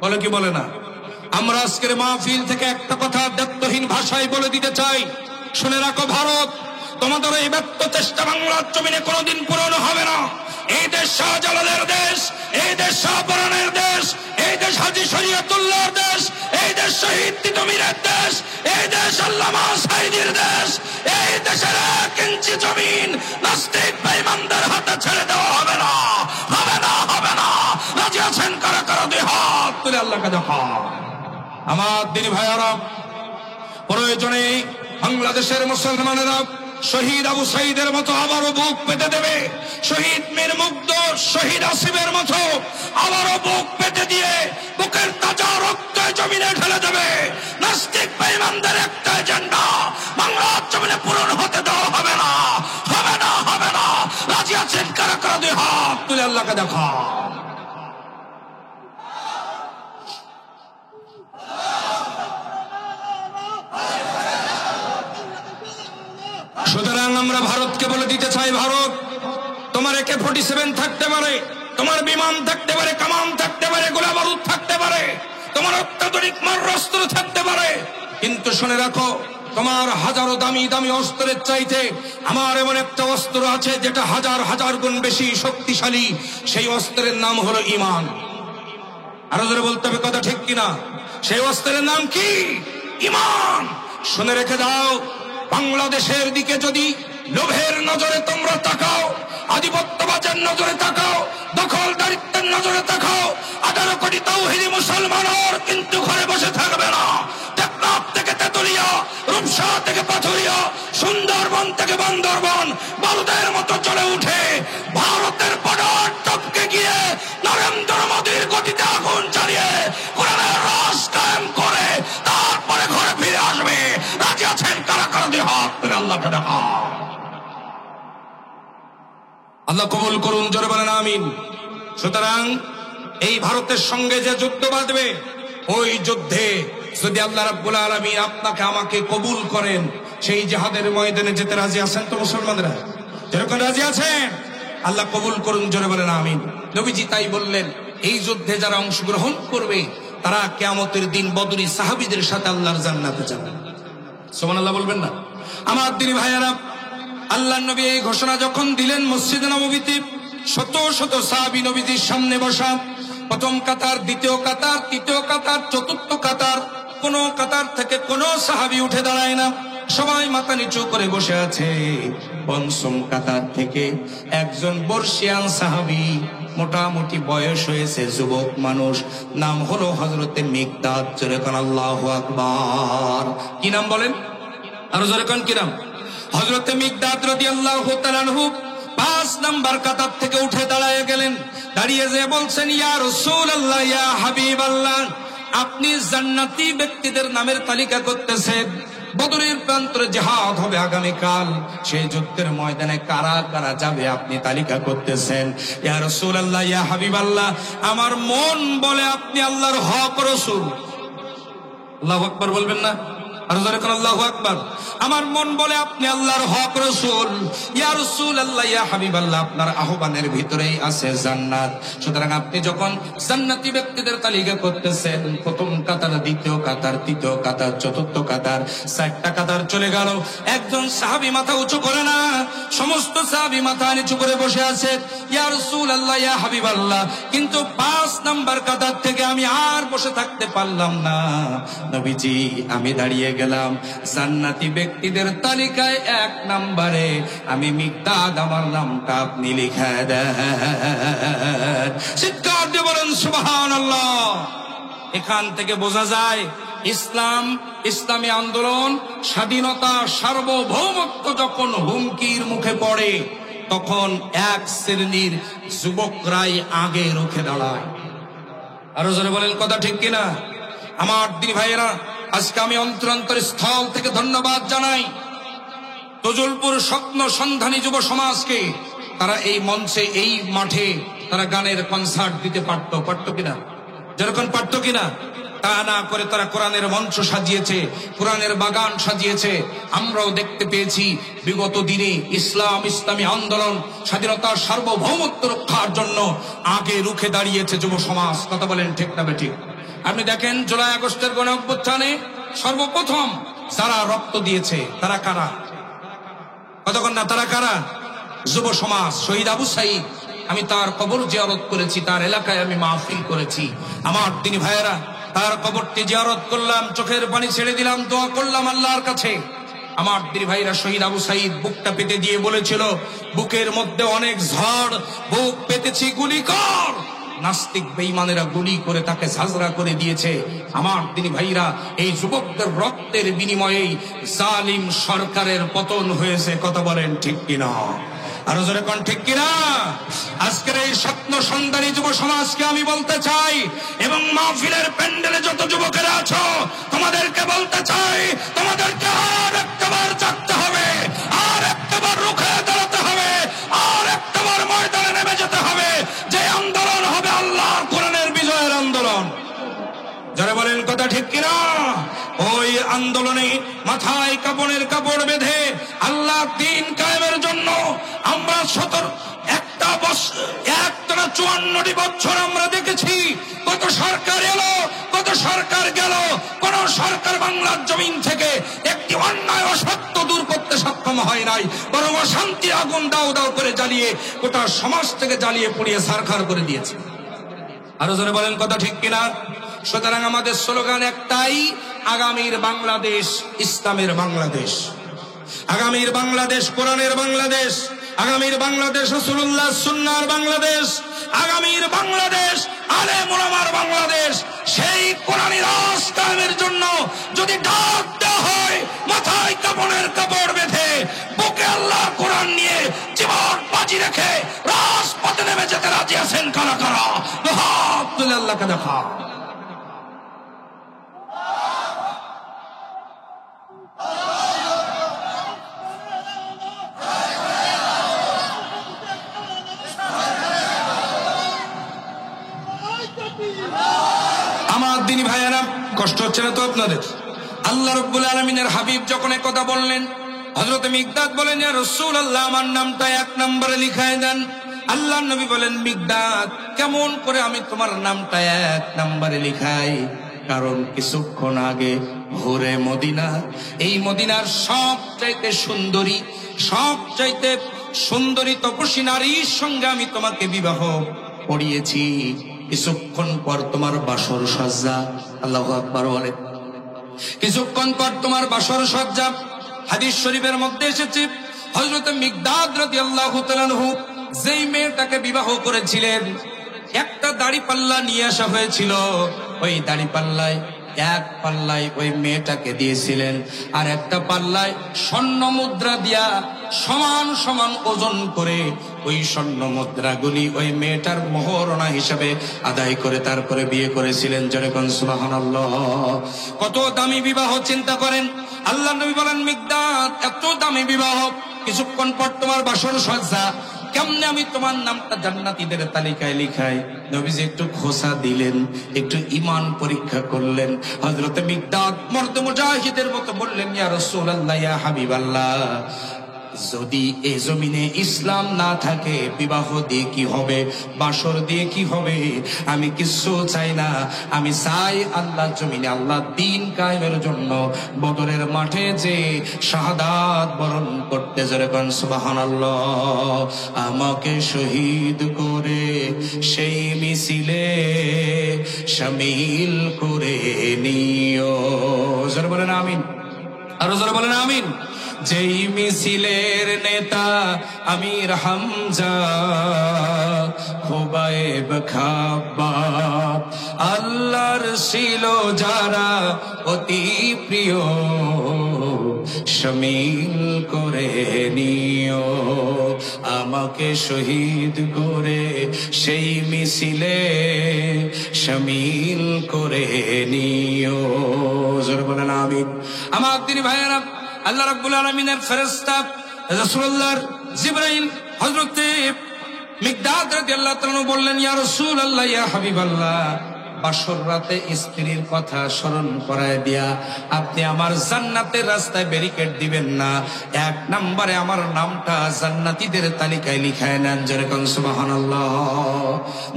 বলে কি বলে না? আমরা আজকের মাহফিল থেকে একটা কথা দায়িত্বহীন ভাষায় বলে দিতে চাই, শুনে রাখো ভারত, তোমাদের এই ব্যর্থ চেষ্টা বাংলার জমিনে কোনোদিন পূরণ হবে না। এই দেশ শাহজালালের দেশ, এই দেশ শাহপরানের দেশ, এই দেশ হাজী শরীয়তুল্লাহর দেশ, এই দেশ শহীদ তিতুমীরের দেশ, এই দেশ আল্লামা সাঈদীর দেশ। এই দেশের 1 ইঞ্চি জমিন নাস্তিক বেঈমানদের হাতে ছেড়ে দেওয়া হবে না, হবে না, হবে না। রাজি আছেন কারা কারা? 2 হাত তুলে আল্লাহকে দেখান। আমার দিনী ভাইয়ারা, প্রয়োজনে বাংলাদেশের মুসলমানেরা শহীদ আবু সাঈদের মতো আবারও বুক পেতে দেবে, শহীদ মীর মুগ্ধ, শহীদ আসিফের মতো আবারও বুক পেতে দিয়ে বুকের তাজা রক্ত জমিনে ঢেলে দেবে। নাস্তিক বেঈমানদের একটা এজেন্ডা বাংলার জমিনে পূরণ হতে দেওয়া হবে না, হবে না, হবে না। রাজি আছেন কারা কারা? 2 হাত তুলে আল্লাহকে দেখা। সুতরাং আমরা ভারতকে বলে দিতে চাই, ভারত, তোমার AK-47 থাকতে পারে, তোমার বিমান থাকতে পারে, কামান থাকতে পারে, গোলা বারুদ থাকতে পারে, তোমার অত্যাধুনিক মারণাস্ত্র থাকতে পারে, কিন্তু শুনে রাখো, তোমার হাজারো দামি দামি অস্ত্রের চাইতে আমার এমন একটা অস্ত্র আছে যেটা হাজার হাজার গুণ বেশি শক্তিশালী। সেই অস্ত্রের নাম হলো ঈমান। আরো জোরে বলতে হবে, কথা ঠিক কিনা? সেই অস্ত্রের নাম কি? ঈমান। শুনে রেখে দাও, বাংলাদেশের দিকে যদি লোভের নজরে তোমরা তাকাও, আধিপত্যবাদের নজরে তাকাও, দখলদারিত্বের নজরে তাকাও, 18 কোটি তাওহীদি মুসলমান আর কিন্তু ঘরে বসে থাকবে না। টেকনাফ থেকে তেতুলিয়া, রূপসা থেকে পাথুরিয়া, সুন্দরবন থেকে বান্দরবন বারুদের মতো চলে উঠে ভারতের বর্ডার টপকে গিয়ে নরেন্দ্র মোদীর গতিতে আগুন চালিয়ে কোরআনের রাজ কায়েম করে তারপরে ঘরে ফিরে আসবে। রাজি আছেন কারা কারা? 2 হাত তুলে আল্লাহকে দেখা। আল্লাহ কবুল করুন, জোরে বলেন আমিন। সুতরাং এই ভারতের সঙ্গে যে যুদ্ধ বাঁধবে, ওই যুদ্ধে যদি আল্লাহ রাব্বুল আলামিন আপনাকে আমাকে কবুল করেন, সেই জিহাদের ময়দানে যেতে রাজি আছেন তো মুসলমানরা? যেরকম রাজি আছেন, আল্লাহ কবুল করুন, জোরে বলেন আমিন। নবীজি তাই বললেন, এই যুদ্ধে যারা অংশগ্রহণ করবে তারা কিয়ামতের দিন বদরী সাহাবীদের সাথে আল্লাহর জান্নাতে যাবে। সুবহানাল্লাহ বলবেন না? আমার দিনী ভাইয়ারা, আল্লাহর নবী এই ঘোষণা যখন দিলেন, মসজিদে নববীতে শত শত সাহাবী নবীজির সামনে বসা, প্রথম কাতার, দ্বিতীয় কাতার, তৃতীয় কাতার, চতুর্থ কাতার, কোন কাতার থেকে কোন সাহাবী উঠে দাঁড়ায় না, সবাই মাথা নিচু করে বসে আছে। পঞ্চম কাতার থেকে একজন বর্ষিয়ান সাহাবী, মোটামুটি বয়স হয়েছে, যুবক মানুষ, নাম হলো হযরতে মিকদাদ। জোরে কোন আল্লাহু আকবার। কি নাম বলেন? আরো জোরে কোন কি নাম? হযরতে মিকদাদ রাদিয়াল্লাহু তাআলা আনহু 5 নাম্বার কাতার থেকে উঠে দাঁড়ায় গেলেন। দাঁড়িয়ে যে বলছেন, ইয়া রাসূলুল্লাহ, ইয়া হাবিবাল্লাহ, আপনি জান্নাতি ব্যক্তিদের নামের তালিকা করতেছেন। বদরের প্রান্তরে জিহাদ হবে আগামীকাল, সেই যুদ্ধের ময়দানে কারা কারা যাবে আপনি তালিকা করতেছেন। ইয়া রাসূলুল্লাহ, ইয়া হাবিবাল্লাহ, আমার মন বলে আপনি আল্লাহর হক রাসূল। আল্লাহু আকবার বলবেন না? আর জোরে করে আল্লাহু আকবার। আমার মন বলে আপনি আল্লাহর হক রাসূল, ইয়া রাসূলুল্লাহ, ইয়া হাবিবাল্লাহ, আপনার আহ্বানের ভিতরেই আছে জান্নাত। সুতরাং আপনি যখন জান্নাতি ব্যক্তিদের তালিকা করতেছেন, প্রথম কাতার, দ্বিতীয় কাতার, তৃতীয় কাতার, চতুর্থ কাতার, 4টা কাতার চলে গেল, একজন সাহাবী মাথা উঁচু করে না, সমস্ত সাহাবী মাথা নিচু করে বসে আছে, ইয়া রাসূলুল্লাহ, ইয়া হাবিবাল্লাহ। কিন্তু 5 নাম্বার কাতার থেকে আমি আর বসে থাকতে পারলাম না, নবীজি আমি দাঁড়িয়ে গেলাম। জান্নাতি ব্যক্তিদের তালিকায় 1 নম্বরে আমি মিকদাদ, আমার নামটা আপনি লিখে দেন। চিৎকার দিয়ে বলেন সুবহানাল্লাহ। এখান থেকে বোঝা যায় ইসলাম, ইসলামী আন্দোলন, স্বাধীনতা, সার্বভৌমত্ব যখন হুমকির মুখে পড়ে, তখন এক শ্রেণীর যুবকরাই আগে রুখে দাঁড়ায়। আরো জোরে বলেন, কথা ঠিক কিনা? আমার দিনী ভাইয়েরা, আজকে আমি অন্তর স্থল থেকে ধন্যবাদ জানাই তজলপুর স্বপ্ন সন্ধানী যুব সমাজকে। তারা এই মঞ্চে, এই মাঠে তারা গানের কনসার্ট দিতে পারতো কিনা? যেরকম পারতো কিনা? তা না করে তারা কোরআনের মঞ্চ সাজিয়েছে, কোরআনের বাগান সাজিয়েছে। আমরাও দেখতে পেয়েছি বিগত দিনে ইসলাম, ইসলামী আন্দোলন, স্বাধীনতার সার্বভৌমত্ব রক্ষার জন্য আগে রুখে দাঁড়িয়েছে যুব সমাজ। কথা বলেন ঠিক না বেঠিক? আপনি দেখেন জুলাই আগস্টের গণ অভ্যুত্থানে সর্বপ্রথম যারা রক্ত দিয়েছে তারা কারা? কতক্ষণ না, তারা কারা? যুব সমাজ। শহীদ আবু সাঈদ, আমি তার কবর জিয়ারত করেছি, তার এলাকায় আমি মাহফিল করেছি। আমার দিনী ভাইয়েরা, তার কবরটি জিয়ারত করলাম, চোখের পানি ছেড়ে দিলাম, দোয়া করলাম আল্লাহর কাছে। আমার দিনী ভাইরা, শহীদ আবু সাঈদ বুকটা পেতে দিয়ে বলেছিল, বুকের মধ্যে অনেক ঝড়, বুক পেতেছি গুলি কর। নাস্তিক বেঈমানেরা গুলি করে তাকে ঝাঁঝরা করে দিয়েছে। আমার দিনী ভাইরা, এই যুবকদের রক্তের বিনিময়েই জালিম সরকারের পতন হয়েছে। কথা বলেন ঠিক কিনা? আরো জোরে কোন ঠিক কিনা? আজকের এই স্বপ্ন সন্ধানী যুব সমাজকে আমি বলতে চাই, এবং মাহফিলের প্যান্ডেলে যত যুবকেরা আছো, তোমাদেরকে বলতে চাই, তোমাদেরকে আর একটাবার জাগতে হবে, আর একটাবার রুখে দাঁড়াতে হবে, আর একটাবার ময়দানে নেমে যেতে হবে। যে আন্দোলন হবে আল্লাহর কোরআনের বিজয়ের আন্দোলন। যারা বলেন কথা ঠিক কিনা? ওই আন্দোলনে মাথায় কাপড়ের কাপড় বেঁধে আল্লাহ দ্বীন কায়েমের জন্য আমরা 54টি বছর আমরা দেখেছি কত সরকার এলো, কত সরকার গেল, কোন সরকার বাংলার জমিন থেকে একটি অন্যায় অসত্য দূর করতে সক্ষম হয় নাই, বরং অশান্তি আগুন দাও দাও করে জ্বালিয়ে গোটা সমাজ থেকে জ্বালিয়ে পুড়িয়ে ছারখার করে দিয়েছে। আরো জোরে বলেন কথা ঠিক কিনা? সুতরাং আমাদের স্লোগান একটাই, আগামীর বাংলাদেশ ইসলামের বাংলাদেশ, আগামীর বাংলাদেশ কোরআনের বাংলাদেশ, আগামীর বাংলাদেশ রাসূলুল্লাহ সুন্নাহর বাংলাদেশ, আগামীর বাংলাদেশ আলেম ওলামার বাংলাদেশ। সেই কোরআনী রাজ কায়েমের জন্য যদি ডাক দেওয়া হয়, মাথায় কাপড়ের কাপড় বেঁধে বুকে আল্লাহর কোরআন নিয়ে জীবন বাজি রেখে রাজপথে নেমে যেতে রাজি আছেন কারা কারা? হাত তুলে আল্লাহকে দেখা। আমার দিনী ভাইয়েরা, কষ্ট হচ্ছে না তো আপনাদের? আল্লাহ রাব্বুল আলামিনের হাবিব যখন এই কথা বললেন, হযরত মিকদাদ বলেন, ইয়া রাসূলুল্লাহ, আমার নামটা 1 নম্বরে লিখায় দেন। আল্লাহর নবী বলেন, মিকদাদ, কেমন করে আমি তোমার নামটা 1 নম্বরে লিখাই? কারণ কিছুক্ষণ আগে ভোরে মদিনা, এই মদিনার সবচাইতে সুন্দরী তপস্বী নারীর সঙ্গে আমি তোমাকে বিবাহ পড়িয়েছি। কিছুক্ষণ পর তোমার বাসর সজ্জা। আল্লাহু আকবার বলেন। কিছুক্ষণ পর তোমার বাসর সজ্জা। হাদিস শরীফের মধ্যে এসেছে, হযরত মিকদাদ রাদিয়াল্লাহু তাআলা আনহু যেই মেয়েটাকে বিবাহ করেছিলেন, একটা দাড়ি পাল্লা নিয়ে আসা হয়েছিল। ওই দাড়ি পাল্লায়, 1 পাল্লায় ওই মেয়েটাকে দিয়েছিলেন, আর একটা পাল্লায় স্বর্ণ মুদ্রা দিয়া সমান সমান ওজন করে ওই স্বর্ণ মুদ্রাগুলি ওই মেয়েটার মোহরণা হিসেবে আদায় করে তারপরে বিয়ে করেছিলেন। যেরকম সুবহানাল্লাহ, কত দামি বিবাহ চিন্তা করেন। আল্লাহ নবী বলেন, মিকদাদ, এত দামি বিবাহ, কিছুক্ষণ পর তোমার বাসর সজ্জা। কেমনে আমি তোমার নামটা জান্নাতীদের তালিকায় লিখাই? নবীজি একটু খোসা দিলেন, একটু ঈমান পরীক্ষা করলেন। হযরত মিকদাদ মর্দ মুজাহিদের মতো বললেন, ইয়া রাসূলুল্লাহ, ইয়া হাবিবাল্লাহ, যদি এই জমিনে ইসলাম না থাকে, বিবাহ দিয়ে কি হবে, বাসর দিয়ে কি হবে? আমি কিছু চাই না, আমি চাই আল্লাহ জমিনে আল্লাহ দ্বীন কায়েমের জন্য বদরের মাঠে যে শাহাদাত বরণ করতে যেরকম সুবহানাল্লাহ, আমাকে শহীদ করে সেই মিছিলে শামিল করে নিও। জোরে বলেন আমিন, আরো জোরে বলেন আমিন। যেই মিছিলের নেতা আমির হামজা, খুবাইব খাব্বাব, আল্লাহর ছিল যারা অতি প্রিয়, শামিল করে নিও, আমাকে শহীদ করে সেই মিছিলে শামিল করে নিও। জোরে বলেন আমিন। আমার তিনি ভাইয়েরা, আল্লাহ রাব্বুল আলামিনের ফেরেশতা রাসূলুল্লাহর জিবরাইল হযরতে মিকদাদ রাদিয়াল্লাহু তাআলা বললেন, ইয়া রাসূলুল্লাহ, ইয়া হাবিবাল্লাহ, বাসর রাতে স্ত্রীর কথা স্মরণ করায় দিয়া আপনি আমার জান্নাতের রাস্তায় ব্যারিকেড দিবেন না, এক নম্বরে আমার নামটা জান্নাতীদের তালিকায় লিখায় নেন। যেরকম সুবহানাল্লাহ।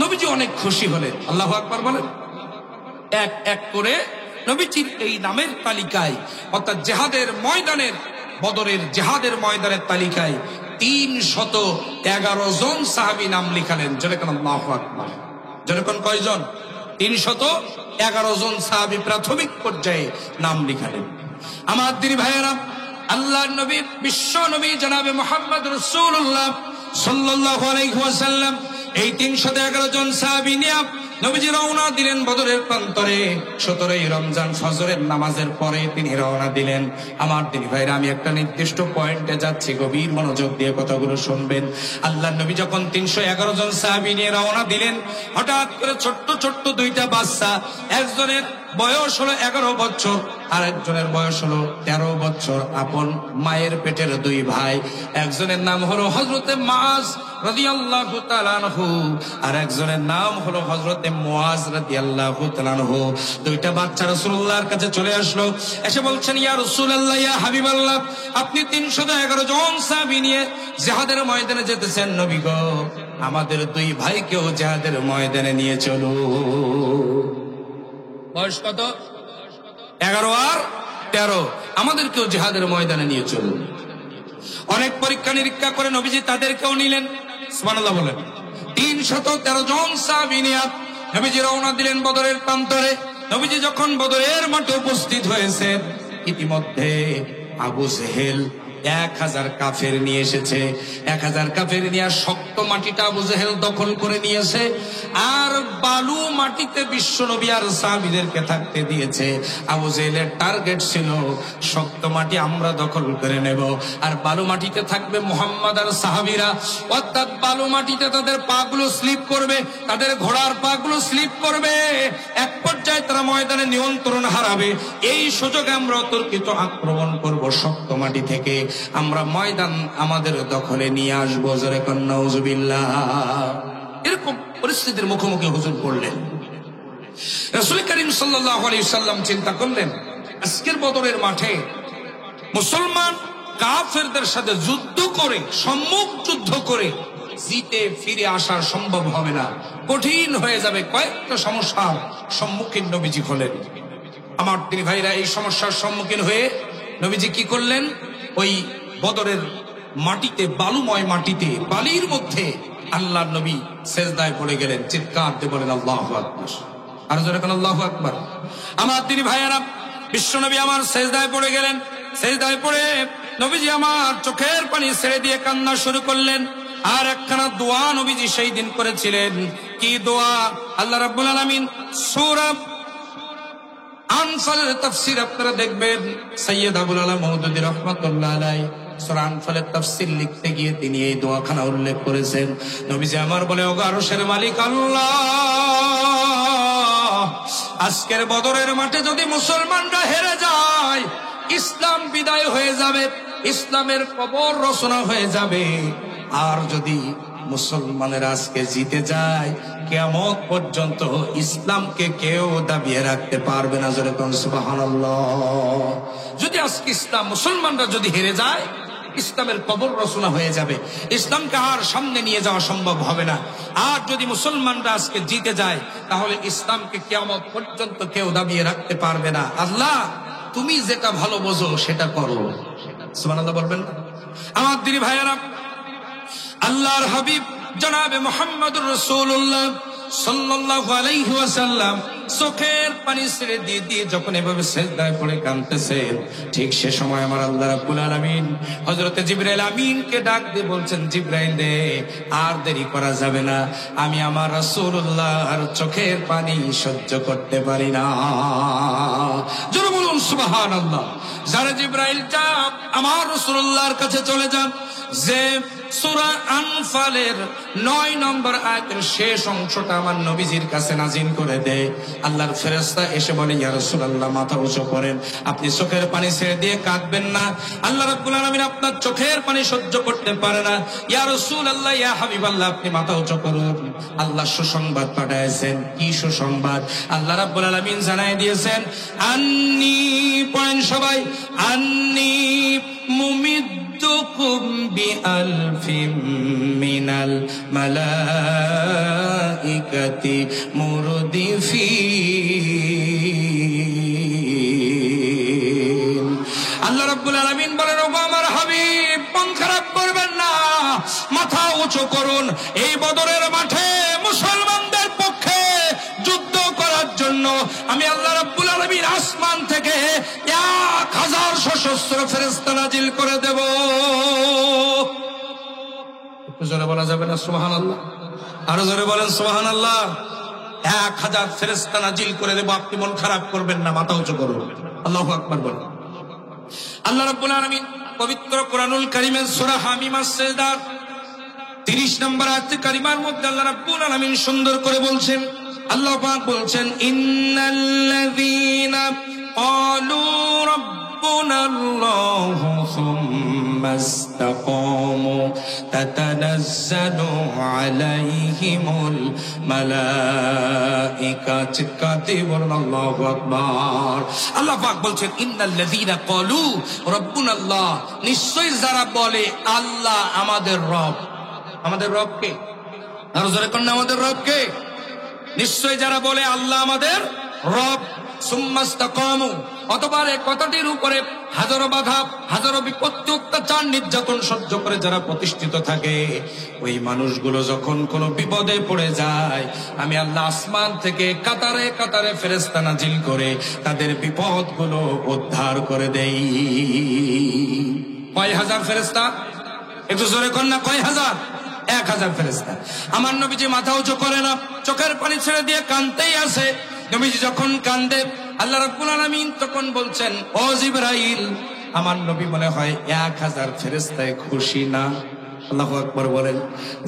নবীজি অনেক খুশি হলেন। আল্লাহু আকবার বলেন। এক এক করে নবীজির এই নামের তালিকায়, অর্থাৎ জেহাদের ময়দানের, বদরের জেহাদের ময়দানের তালিকায় 311 জন সাহাবী নাম লিখালেন। যেরকম আল্লাহু আকবার। যেরকম কয়জন? 311 জন সাহাবী প্রাথমিক পর্যায়ে নাম লিখালেন। আমার দিনী ভাইয়েরা, আল্লাহর নবী, বিশ্ব নবী জনাবে মুহাম্মদ রাসূলুল্লাহ সাল্লাল্লাহু আলাইহি ওয়াসাল্লাম এই 311 জন সাহাবী নিয়ে নবীজি রওনা দিলেন বদরের প্রান্তরে। 17ই রমজান ফজরের নামাজের পরে তিনি রওনা দিলেন। আমার দিনী ভাইরা, আমি একটা নির্দিষ্ট পয়েন্টে যাচ্ছি, গভীর মনোযোগ দিয়ে কথাগুলো শুনবেন। আল্লাহর নবী যখন 311 জন সাহাবী নিয়ে রওনা দিলেন, হঠাৎ করে ছোট্ট ছোট্ট দুইটা বাচ্চা, একজনের বয়স হলো 11 বছর, আর একজনের বয়স হলো 13 বছর, আপন মায়ের পেটের দুই ভাই। একজনের নাম হলো হযরতে মাআজ রাদিয়াল্লাহু তাআলা আনহু, আর একজনের নাম হলো হযরতে মুআজ রাদিয়াল্লাহু তাআলা আনহু। দুইটা বাচ্চা রাসূলুল্লাহর কাছে চলে আসলো, এসে বলছেন, ইয়া রাসূলুল্লাহ, ইয়া হাবিবাল্লাহ, আপনি 311 জন সাহাবী নিয়ে জিহাদের ময়দানে যেতেছেন, নবী গো, আমাদের দুই ভাইকেও জিহাদের ময়দানে নিয়ে চলো। বয়স কত? 11 আর 13। আমাদেরকেও জিহাদের ময়দানে নিয়ে চলুন। অনেক পরীক্ষা নিরীক্ষা করে নবীজি তাদেরকেও নিলেন। সুবহানাল্লাহ বলেন। 313 জন সাহাবী নিয়ে নবীজি রওনা দিলেন বদরের প্রান্তরে। নবীজি যখন বদরের মাঠে উপস্থিত হয়েছেন, ইতিমধ্যে আবু জেহেল 1000 কাফের নিয়ে এসেছে। 1000 কাফের নিয়ে শক্ত মাটিটা আবু জেহেল দখল করে নিয়েছে, আর বালু মাটিতে বিশ্ব নবী আর সাহাবীদেরকে থাকতে দিয়েছে। আবু জেহেলের টার্গেট ছিল, শক্ত মাটি আমরা দখল করে নেব, আর বালু মাটিতে থাকবে মুহাম্মদ আর সাহাবীরা। অর্থাৎ বালু মাটিতে তাদের পাগুলো স্লিপ করবে, তাদের ঘোড়ার পাগুলো স্লিপ করবে, এক পর্যায়ে তারা ময়দানে নিয়ন্ত্রণ হারাবে। এই সুযোগে আমরা অতর্কিত আক্রমণ করব, শক্ত মাটি থেকে আমরা ময়দান আমাদের দখলে নিয়ে আসবো। জোরে কোন নাউজুবিল্লাহ। এরকম পরিস্থিতির মুখোমুখি হুজুর পড়লেন। রাসূল করিম সাল্লাল্লাহু আলাইহি ওয়াসাল্লাম চিন্তা করলেন, আজকের বদরের মাঠে মুসলমান কাফেরদের সাথে যুদ্ধ করে, সম্মুখ যুদ্ধ করে জিতে ফিরে আসা সম্ভব হবে না, কঠিন হয়ে যাবে। কয়েকটা সমস্যার সম্মুখীন নবীজি হলেন। আমার তিনি ভাইরা, এই সমস্যার সম্মুখীন হয়ে নবীজি কি করলেন? ওই বদরের মাটিতে, বালুময় মাটিতে, বালির মধ্যে আল্লাহর নবী সেজদায় পড়ে গেলেন। চিৎকার দিয়ে বলেন আল্লাহু আকবার। আর জোরে কোন আল্লাহু আকবার। আমার তিনি ভাইয়েরা, বিশ্ব নবী আমার সেজদায় পড়ে গেলেন। সেজদায় পড়ে নবীজি আমার চোখের পানি ছেড়ে দিয়ে কান্না শুরু করলেন। আর একখানা দোয়া নবীজি সেই দিন করেছিলেন। কি দোয়া? আল্লাহ রাব্বুল আলামিন সূরা আনফালের তাফসীর আপনারা দেখবেন, সৈয়দ আবুল আলা মওদুদী রাহমাতুল্লাহ আলাইহি সূরা আনফালের তাফসীর লিখতে গিয়ে তিনি এই দোয়াখানা উল্লেখ করেছেন। নবীজি আমার বলে, ওগো আরশের মালিক আল্লাহ, আজকের বদরের মাঠে যদি মুসলমানরা হেরে যায়, ইসলাম বিদায় হয়ে যাবে, ইসলামের কবর রচনা হয়ে যাবে। আর যদি মুসলমানেরা আজকে জিতে যায়, কিয়ামত পর্যন্ত ইসলামকে কেউ দাবিয়ে রাখতে পারবে না। জোরে কোন সুবহানাল্লাহ। যদি আজকে ইসলাম মুসলমানরা যদি হেরে যায়, ইসলামের কবর রচনা হয়ে যাবে, ইসলামকে আর সামনে নিয়ে যাওয়া সম্ভব হবে না। আর যদি মুসলমানরা আজকে জিতে যায়, তাহলে ইসলামকে কিয়ামত পর্যন্ত কেউ দাবিয়ে রাখতে পারবে না। আল্লাহ তুমি যেটা ভালো বোঝো সেটা করো। সুবহানাল্লাহ বলবেন না? আমার দিনী ভাইয়েরা, আল্লাহর হাবিব জনাবে মুহাম্মদুর রাসূলুল্লাহ সাল্লাল্লাহু আলাইহি ওয়াসাল্লাম চোখের পানি ছেড়ে দিয়ে দিয়ে যখন এভাবে সিজদায় পড়ে কাঁদতেছেন, ঠিক সে সময় আমার আল্লাহ রাব্বুল আলামিন হযরতে জিবরাইল আমিনকে ডাক দিয়ে বলছেন, জিবরাইল রে, আর দেরি করা যাবে না, আমি আমার রাসূলুল্লাহর চোখের পানি সহ্য করতে পারি না। জোরে বলুন সুবহানাল্লাহ। যারা জিবরাইল যা আমার রাসূলুল্লাহর কাছে চলে যান, যে সূরা আনফালের 9 নম্বর আয়াতের শেষ অংশটা আমার নবীজির কাছে নাজিল করে দেয়, আল্লাহর ফেরেশতা এসে বলে, ইয়া রাসূলুল্লাহ মাথা উঁচু করেন, আপনি চোখের পানি ছেড়ে দিয়ে কাঁদবেন না, আল্লাহ রাব্বুল আলামিন আপনার চোখের পানি সহ্য করতে পারে না। ইয়া রাসূলুল্লাহ, ইয়া হাবিবাল্লাহ, আপনি মাথা উঁচু করুন। আল্লাহ সুসংবাদ পাঠাইছেন। কি সুসংবাদ? আল্লাহ রাব্বুল আলামিন জানাই দিয়েছেন, আন্নী, পড়েন সবাই, আন্নী মুমিদ্দুকুম বিআলফিম মিনাল মালাইকাতি মুরদিফিন। আল্লাহ রাব্বুল আলামিন বলেন, ওগো আমার হাবিব, মন খারাপ করবেন না, মাথা উঁচু করুন। এই বদরের মাঠে মুসলমানদের পক্ষে যুদ্ধ করার জন্য আমি আল্লাহ রাব্বুল আলামিন আসমান থেকে 1000 সশস্ত্র ফেরেশতা নাজিল করে দেব। একটু জোরে বলা যাবে না সুবহানাল্লাহ? আরো জোরে বলেন সুবহানাল্লাহ। 1000 ফেরেশতা নাজিল করে দেব, আপনি মন খারাপ করবেন না, মাথা উঁচু করুন। আল্লাহু আকবার বলেন। আল্লাহ রাব্বুল আলামিন পবিত্র কোরআনুল কারীমের সূরা হামিমার সিজদার 30 নম্বর আয়াত কারিমার মধ্যে আল্লাহ রাব্বুল আলামিন সুন্দর করে বলছেন, আল্লাহ পাক বলছেন, ইন্নাল্লাযীনা ক্বালু রাব্বুনাল্লাহু সুম্মা ইসতাকামু তাতানাজ্জালু আলাইহিমুল মালাইকা। চিৎকার বলুন আল্লাহু আকবার। আল্লাহ পাক বলছেন, ইন্নাল্লাযীনা ক্বালু রাব্বুনাল্লাহ, নিশ্চয়ই যারা বলে আল্লাহ আমাদের রব। আমাদের রব কে? আরো জোরে কোন আমাদের রব কে? নিশ্চয় যারা বলে আল্লাহ আমাদের রব, সুম্মা ইসতাকামু, অথবা এই কথাটির উপরে হাজারো বাধা, হাজারো বিপত্তি, অত্যাচার, নির্যাতন সহ্য করে যারা প্রতিষ্ঠিত থাকে, ওই মানুষগুলো যখন কোনো বিপদে পড়ে যায়, আমি আল্লাহ আসমান থেকে কাতারে কাতারে ফেরেশতা নাজিল করে তাদের বিপদগুলো উদ্ধার করে দেই। কয় হাজার ফেরেশতা? একটু জোরে কর না, কয় হাজার? 1000 ফেরেশতা। আমার নবীজি মাথা উঁচু করে না, চোখের পানি ছেড়ে দিয়ে কাঁদতেই আছে। নবীজি যখন কান্দে, আল্লাহ রাব্বুল আলামিন তখন বলছেন, ও জিবরাইল, আমার নবী মনে হয় 1000 ফেরেশতায় খুশি না। আল্লাহু আকবার বলেন।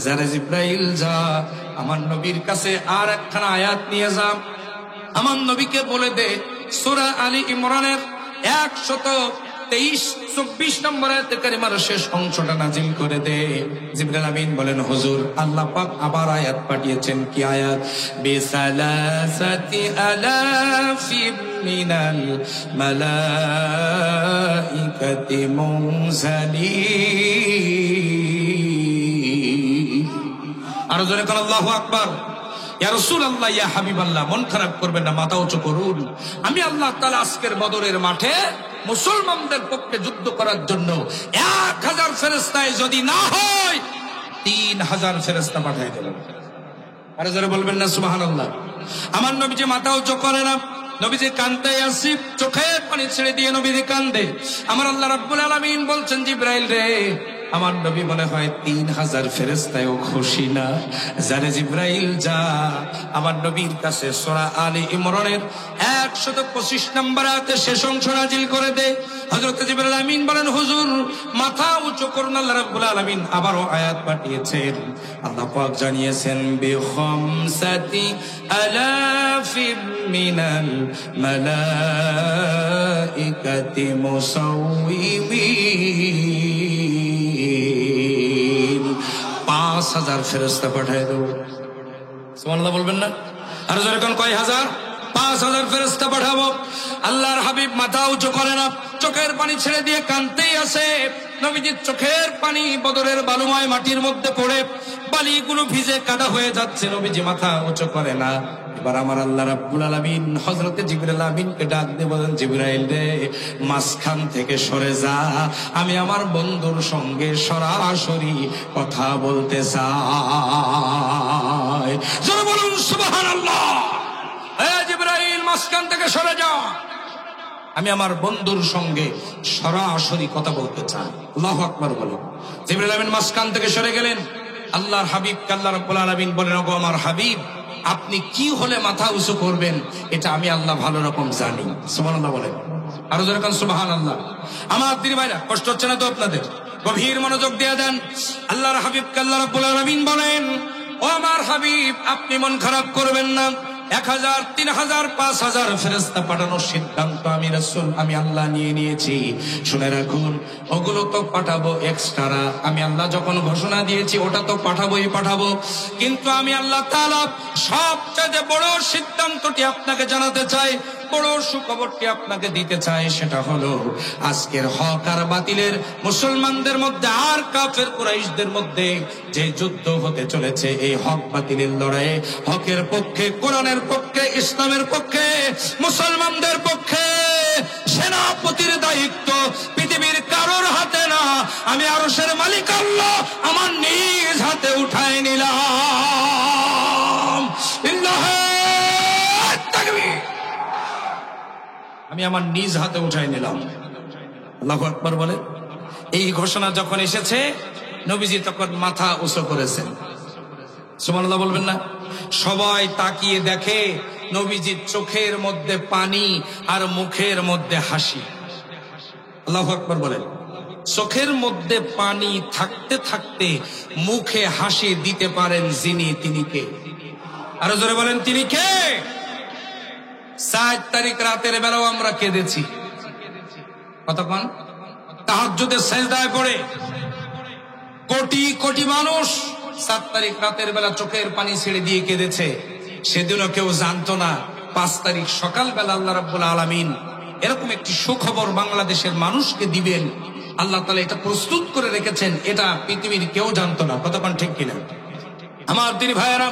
যারা জিবরাইল, যা আমার নবীর কাছে আর একখানা আয়াত নিয়ে যা, আমার নবীকে বলে দে সূরা আলী ইমরানের 123-24 নম্বর আয়াতে কারিমার শেষ অংশটা নাজিল করে দে। জিবরাইল আমিন বলেন, হুজুর, আল্লাহ পাক আবার আয়াত পাঠিয়েছেন। কি আয়াত? বিসালাসাতি আলাফিম মিনাল মালাইকাতি মুনজালিন। আর জোরে কোন আল্লাহু আকবার। ইয়া রাসূলুল্লাহ, ইয়া হাবিবাল্লাহ, মন খারাপ করবেন না, মাথা উঁচু করুন। আমি আল্লাহ তাআলা আজকের বদরের মাঠে মুসলমানদের পক্ষে যুদ্ধ করার জন্য 1000 ফেরেশতায় যদি না হয় 3000 ফেরেশতা পাঠিয়ে দেবেন। আরে যারা বলবেন না সুবহানাল্লাহ। আমার নবীজি মাথা উঁচু করে না, নবীজি কান্দতে আসি, চোখের পানি ছেড়ে দিয়ে নবীজি কান্দে। আমার আল্লাহ রাব্বুল আলামিন বলছেন, জিবরাইল রে, আমার নবী মনে হয় 3000 ফেরেশতায়ও খুশি না। যারে জিবরাইল, যা আমার নবীর কাছে সূরা আলী ইমরানের 125 নম্বর আয়াতে শেষ অংশ নাজিল করে দে। হযরত জিবরাইল আমিন বলেন, হুজুর, মাথা উঁচু করুন। আল্লাহ রাব্বুল আলামিন আবারও আয়াত পাঠিয়েছেন। আল্লাহ পাক জানিয়েছেন, বিখামসাতি আলাফিম মিনাল মালাইকাতি মুসাউওয়িমিন। 5,000 ফেরেশতা পাঠিয়ে দেব। সুবহানাল্লাহ বলবেন না? আর যখন কয় হাজার? 5,000 ফেরেশতা পাঠাবো। আল্লাহর হাবিব মাথা উঁচু করে না, চোখের পানি ছেড়ে দিয়ে কাঁদতেই আছে। নবীজির চোখের পানি বদরের বালুময় মাটির মধ্যে পড়ে বালিগুলো ভিজে কাদা হয়ে যাচ্ছে, নবীজি মাথা উঁচু করে না। এবার আমার আল্লাহ রাব্বুল আলামিন হযরতে জিবরাইল আমিনকে ডাক দিয়ে বলেন, জিবরাইল রে, মাঝখান থেকে সরে যা, আমি আমার বন্ধুর সঙ্গে সরাসরি কথা বলতে চাই। জোরে বলুন সুবহানাল্লাহ। জিবরাইল, মাঝখান থেকে সরে যাও, আমি আমার বন্ধুর সঙ্গে সরাসরি কথা বলতে চাই। আল্লাহু আকবার বলুন। জিবরাইল আমিন মাঝখান থেকে সরে গেলেন। আল্লাহর হাবিবকে আল্লাহ রাব্বুল আলামিন বলেন, ওগো আমার হাবিব, আপনি কি হলে মাথা উঁচু করবেন এটা আমি আল্লাহ ভালো রকম জানি। সুবহানাল্লাহ বলেন। আরো জোরে কান সুবহানাল্লাহ। আমার দিদি ভাইরা, কষ্ট হচ্ছে না তো আপনাদের? গভীর মনোযোগ দিয়ে দেন। আল্লাহর হাবিবকে আল্লাহ রাব্বুল আলামিন বলেন, ও আমার হাবিব, আপনি মন খারাপ করবেন না। 1,000, 3,000, 5,000 ফেরেশতা পাঠানোর সিদ্ধান্ত আমি রাসূল, আমি আল্লাহ নিয়ে নিয়েছি। শুনে রাখুন, ওগুলো তো পাঠাবো এক্সট্রা। আমি আল্লাহ যখন ঘোষণা দিয়েছি ওটা তো পাঠাবোই পাঠাবো, কিন্তু আমি আল্লাহ তাআলা সবচেয়ে বড় সিদ্ধান্তটি আপনাকে জানাতে চাই, বড় সুখবরটি আপনাকে দিতে চাই। সেটা হলো আজকের হক আর বাতিলের, মুসলমানদের মধ্যে আর কাফের কুরাইশদের মধ্যে যে যুদ্ধ হতে চলেছে, এই হক বাতিলের লড়াইয়ে হকের পক্ষে, কোরআনের পক্ষে, ইসলামের পক্ষে, মুসলমানদের পক্ষে সেনাপতির দায়িত্ব পৃথিবীর কারোর হাতে না, আমি আরশের মালিক আল্লাহ আমার নিজ হাতে উঠায় নিলাম। তাকবীর। আমি আমার নিজ হাতে উঠায় নিলাম। আল্লাহু আকবার বলে। এই ঘোষণা যখন এসেছে, নবীজি তখন মাথা উঁচু করেছেন। সুবহানাল্লাহ বলবেন না? সবাই তাকিয়ে দেখে নবীজির চোখের মধ্যে পানি আর মুখের মধ্যে হাসি। আল্লাহু আকবার বলেন। চোখের মধ্যে পানি থাকতে থাকতে মুখে হাসি দিতে পারেন যিনি, তিনি কে? আরো জোরে বলেন, তিনি কে? 7 তারিখ রাতের বেলাও আমরা কেঁদেছি। কতক্ষণ? তাহাজ্জুদের সিজদায় পড়ে কোটি কোটি মানুষ 7 তারিখ রাতের বেলা চোখের পানি ছেড়ে দিয়ে কেঁদেছে। সেদিনও কেউ জানতো না 5 তারিখ সকালবেলা আল্লাহ রাব্বুল আলামিন এরকম একটি সুখবর বাংলাদেশের মানুষকে দিবেন। আল্লাহ তাআলা এটা প্রস্তুত করে রেখেছেন, এটা পৃথিবীর কেউ জানতো না। কতক্ষণ ঠিক কিনা? আমার দিনী ভাইয়েরা,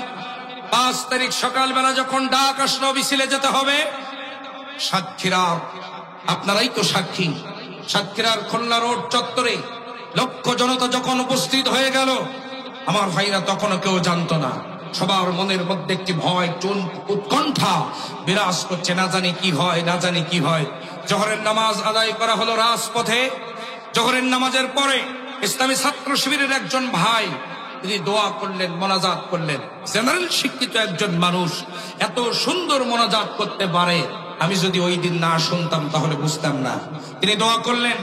5 তারিখ সকালবেলা যখন ডাক আসলো মিছিলে যেতে হবে, সাতক্ষীরা, আপনারাই তো সাক্ষী, সাতক্ষীরার খুলনা রোড চত্বরে লক্ষ জনতা যখন উপস্থিত হয়ে গেল, আমার ভাইরা তখনও কেউ জানতো না। সবার মনের মধ্যে একটি ভয়, উৎকণ্ঠা বিরাজ করছে, না জানি কি হয়, না জানি কি হয়। জোহরের নামাজ আদায় করা হলো রাজপথে। জোহরের নামাজের পরে ইসলামী ছাত্র শিবিরের একজন ভাই তিনি দোয়া করলেন, মোনাজাত করলেন। জেনারেল শিক্ষিত একজন মানুষ এত সুন্দর মোনাজাত করতে পারে, আমি যদি ওই দিন না শুনতাম তাহলে বুঝতাম না। তিনি দোয়া করলেন,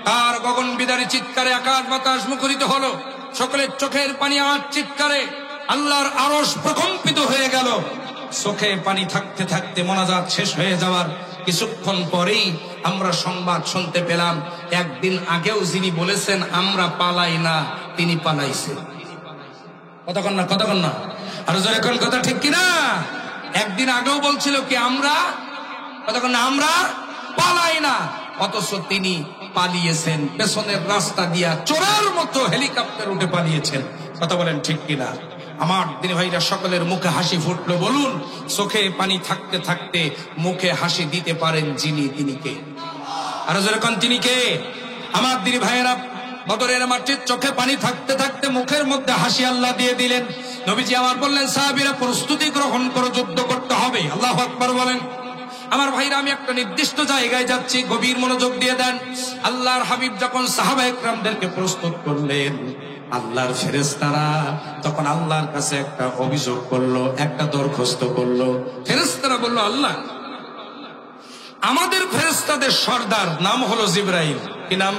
তার গগন বিদারী চিৎকারে আকাশ বাতাস মুখরিত হলো। সকলের চোখের পানি আর চিৎকারে আল্লাহর আরশ প্রকম্পিত হয়ে গেল। চোখে পানি থাকতে থাকতে মোনাজাত শেষ হয়ে যাওয়ার কিছুক্ষণ পরেই আমরা সংবাদ শুনতে পেলাম, একদিন আগেও যিনি বলেছেন আমরা পালাই না, তিনি পালাইছেন। কতক্ষণ না? কতক্ষণ না? আর যখন কথা ঠিক কিনা? একদিন আগেও বলছিল কি আমরা, কতক্ষণ না, আমরা পালাই না, অথচ তিনি পালিয়েছেন। পেছনের রাস্তা দিয়া চোরের মতো হেলিকপ্টার উঠে পালিয়েছেন। কথা বলেন ঠিক কিনা? আমার দিনী ভাইরা, সকলের মুখে হাসি ফুটলো। বলুন, চোখে পানি থাকতে থাকতে মুখে হাসি দিতে পারেন যিনি, তিনি কে? আর যেরকম তিনি কে? আমার দিনী ভাইয়েরা, বদরের মাটির চোখে পানি থাকতে থাকতে মুখের মধ্যে হাসি আল্লাহ দিয়ে দিলেন। নবীজি আমার বললেন, সাহাবীরা প্রস্তুতি গ্রহণ করে যুদ্ধ করতে হবে। আল্লাহু আকবার বলেন। আমার ভাইরা, আমি একটা নির্দিষ্ট জায়গায় যাচ্ছি, গভীর মনোযোগ দিয়ে দেন। আল্লাহর হাবিব যখন সাহাবায়ে কেরামদেরকে প্রস্তুত করলেন, আল্লাহর ফেরেশতারা তখন আল্লাহর কাছে একটা অভিযোগ করলো, একটা দরখাস্ত করলো। ফেরেশতারা বলল, আল্লাহ, আমাদের ফেরেশতাদের সর্দার নাম হলো জিবরাইল। কি নাম?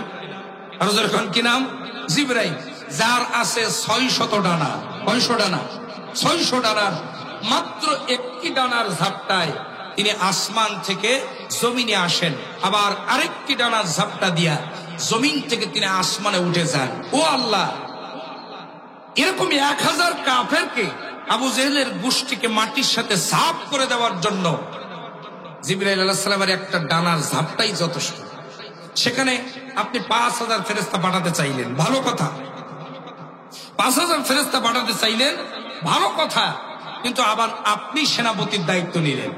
আর যখন কি নাম? জিবরাইল। যার আছে 600 ডানা। কয়শো ডানা? 600 ডানার মাত্র একটি ডানার ঝাপটায় তিনি আসমান থেকে জমিনে আসেন, আবার আরেকটি ডানার ঝাপটা দিয়া জমিন থেকে তিনি আসমানে উঠে যান। ও আল্লাহ, এরকম 1000 কাফেরকে, আবু জেহেলের গোষ্ঠীকে মাটির সাথে সাফ করে দেওয়ার জন্য জিবরাইল আলাইহিস সালামের একটা ডানার ঝাপটাই যথেষ্ট। সেখানে আপনি 5000 ফেরেশতা পাঠাতে চাইলেন, ভালো কথা। 5000 ফেরেশতা পাঠাতে চাইলেন, ভালো কথা। কিন্তু আবার আপনি সেনাপতির দায়িত্ব নিলেন।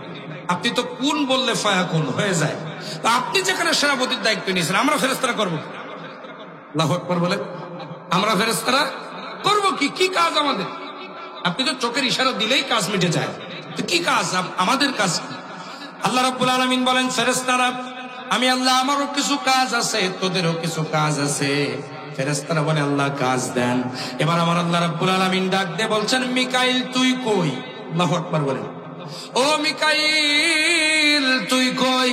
আপনি তো কোন বললে ফায়াকুন হয়ে যায়। তো আপনি যেখানে সেনাপতির দায়িত্ব নিয়েছেন, আমরা ফেরেশতারা করব কি? আল্লাহু আকবার বলে, আমরা ফেরেশতারা করব কি? কি কাজ আমাদের? আপনি তো চোখের ইশারা দিলেই কাজ মিটে যায়। তো কি কাজ আমাদের? কাজ কি? আল্লাহ রাব্বুল আলামিন বলেন, ফেরেশতারা, আমি আল্লাহ আমারও কিছু কাজ আছে, তোদেরও কিছু কাজ আছে। ফেরেশতারা বলে, আল্লাহ কাজ দেন। এবার আমার আল্লাহ রাব্বুল আলামিন ডাক দিয়ে বলছেন, মিকাইল তুই কই? আল্লাহু আকবার বলেন, ও মিকাইল তুই কই?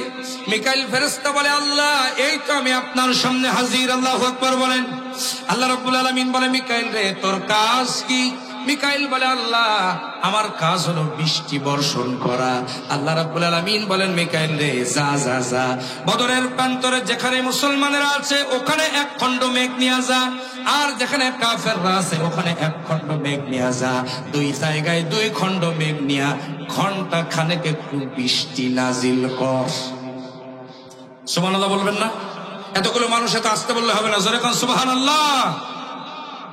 মিকাইল ফেরেশতা বলে, আল্লাহ এই তো আমি আপনার সামনে হাজির। আল্লাহু আকবার বলেন। আল্লাহ রাব্বুল আলামিন বলে, মিকাইল রে তোর কাজ কি? মিকাইল বলে, আল্লাহ আমার কাজ হলো বৃষ্টি বর্ষণ করা। আল্লাহ রাব্বুল আলামিন বলেন, মিকাইল রে যা যা যা, বদরের প্রান্তরে যেখানে মুসলমানেরা আছে ওখানে 1 খণ্ড মেঘ নিয়ে যা, আর যেখানে কাফেররা আছে ওখানে 1 খণ্ড মেঘ নিয়ে যা। 2 জায়গায় 2 খণ্ড মেঘ নিয়া ঘন্টা খানেক একটু বৃষ্টি নাজিল কর। সুবহানাল্লাহ বলবেন না? এতগুলো মানুষ এত আসতে বললে হবে না, জোরে কোন সুবহানাল্লাহ।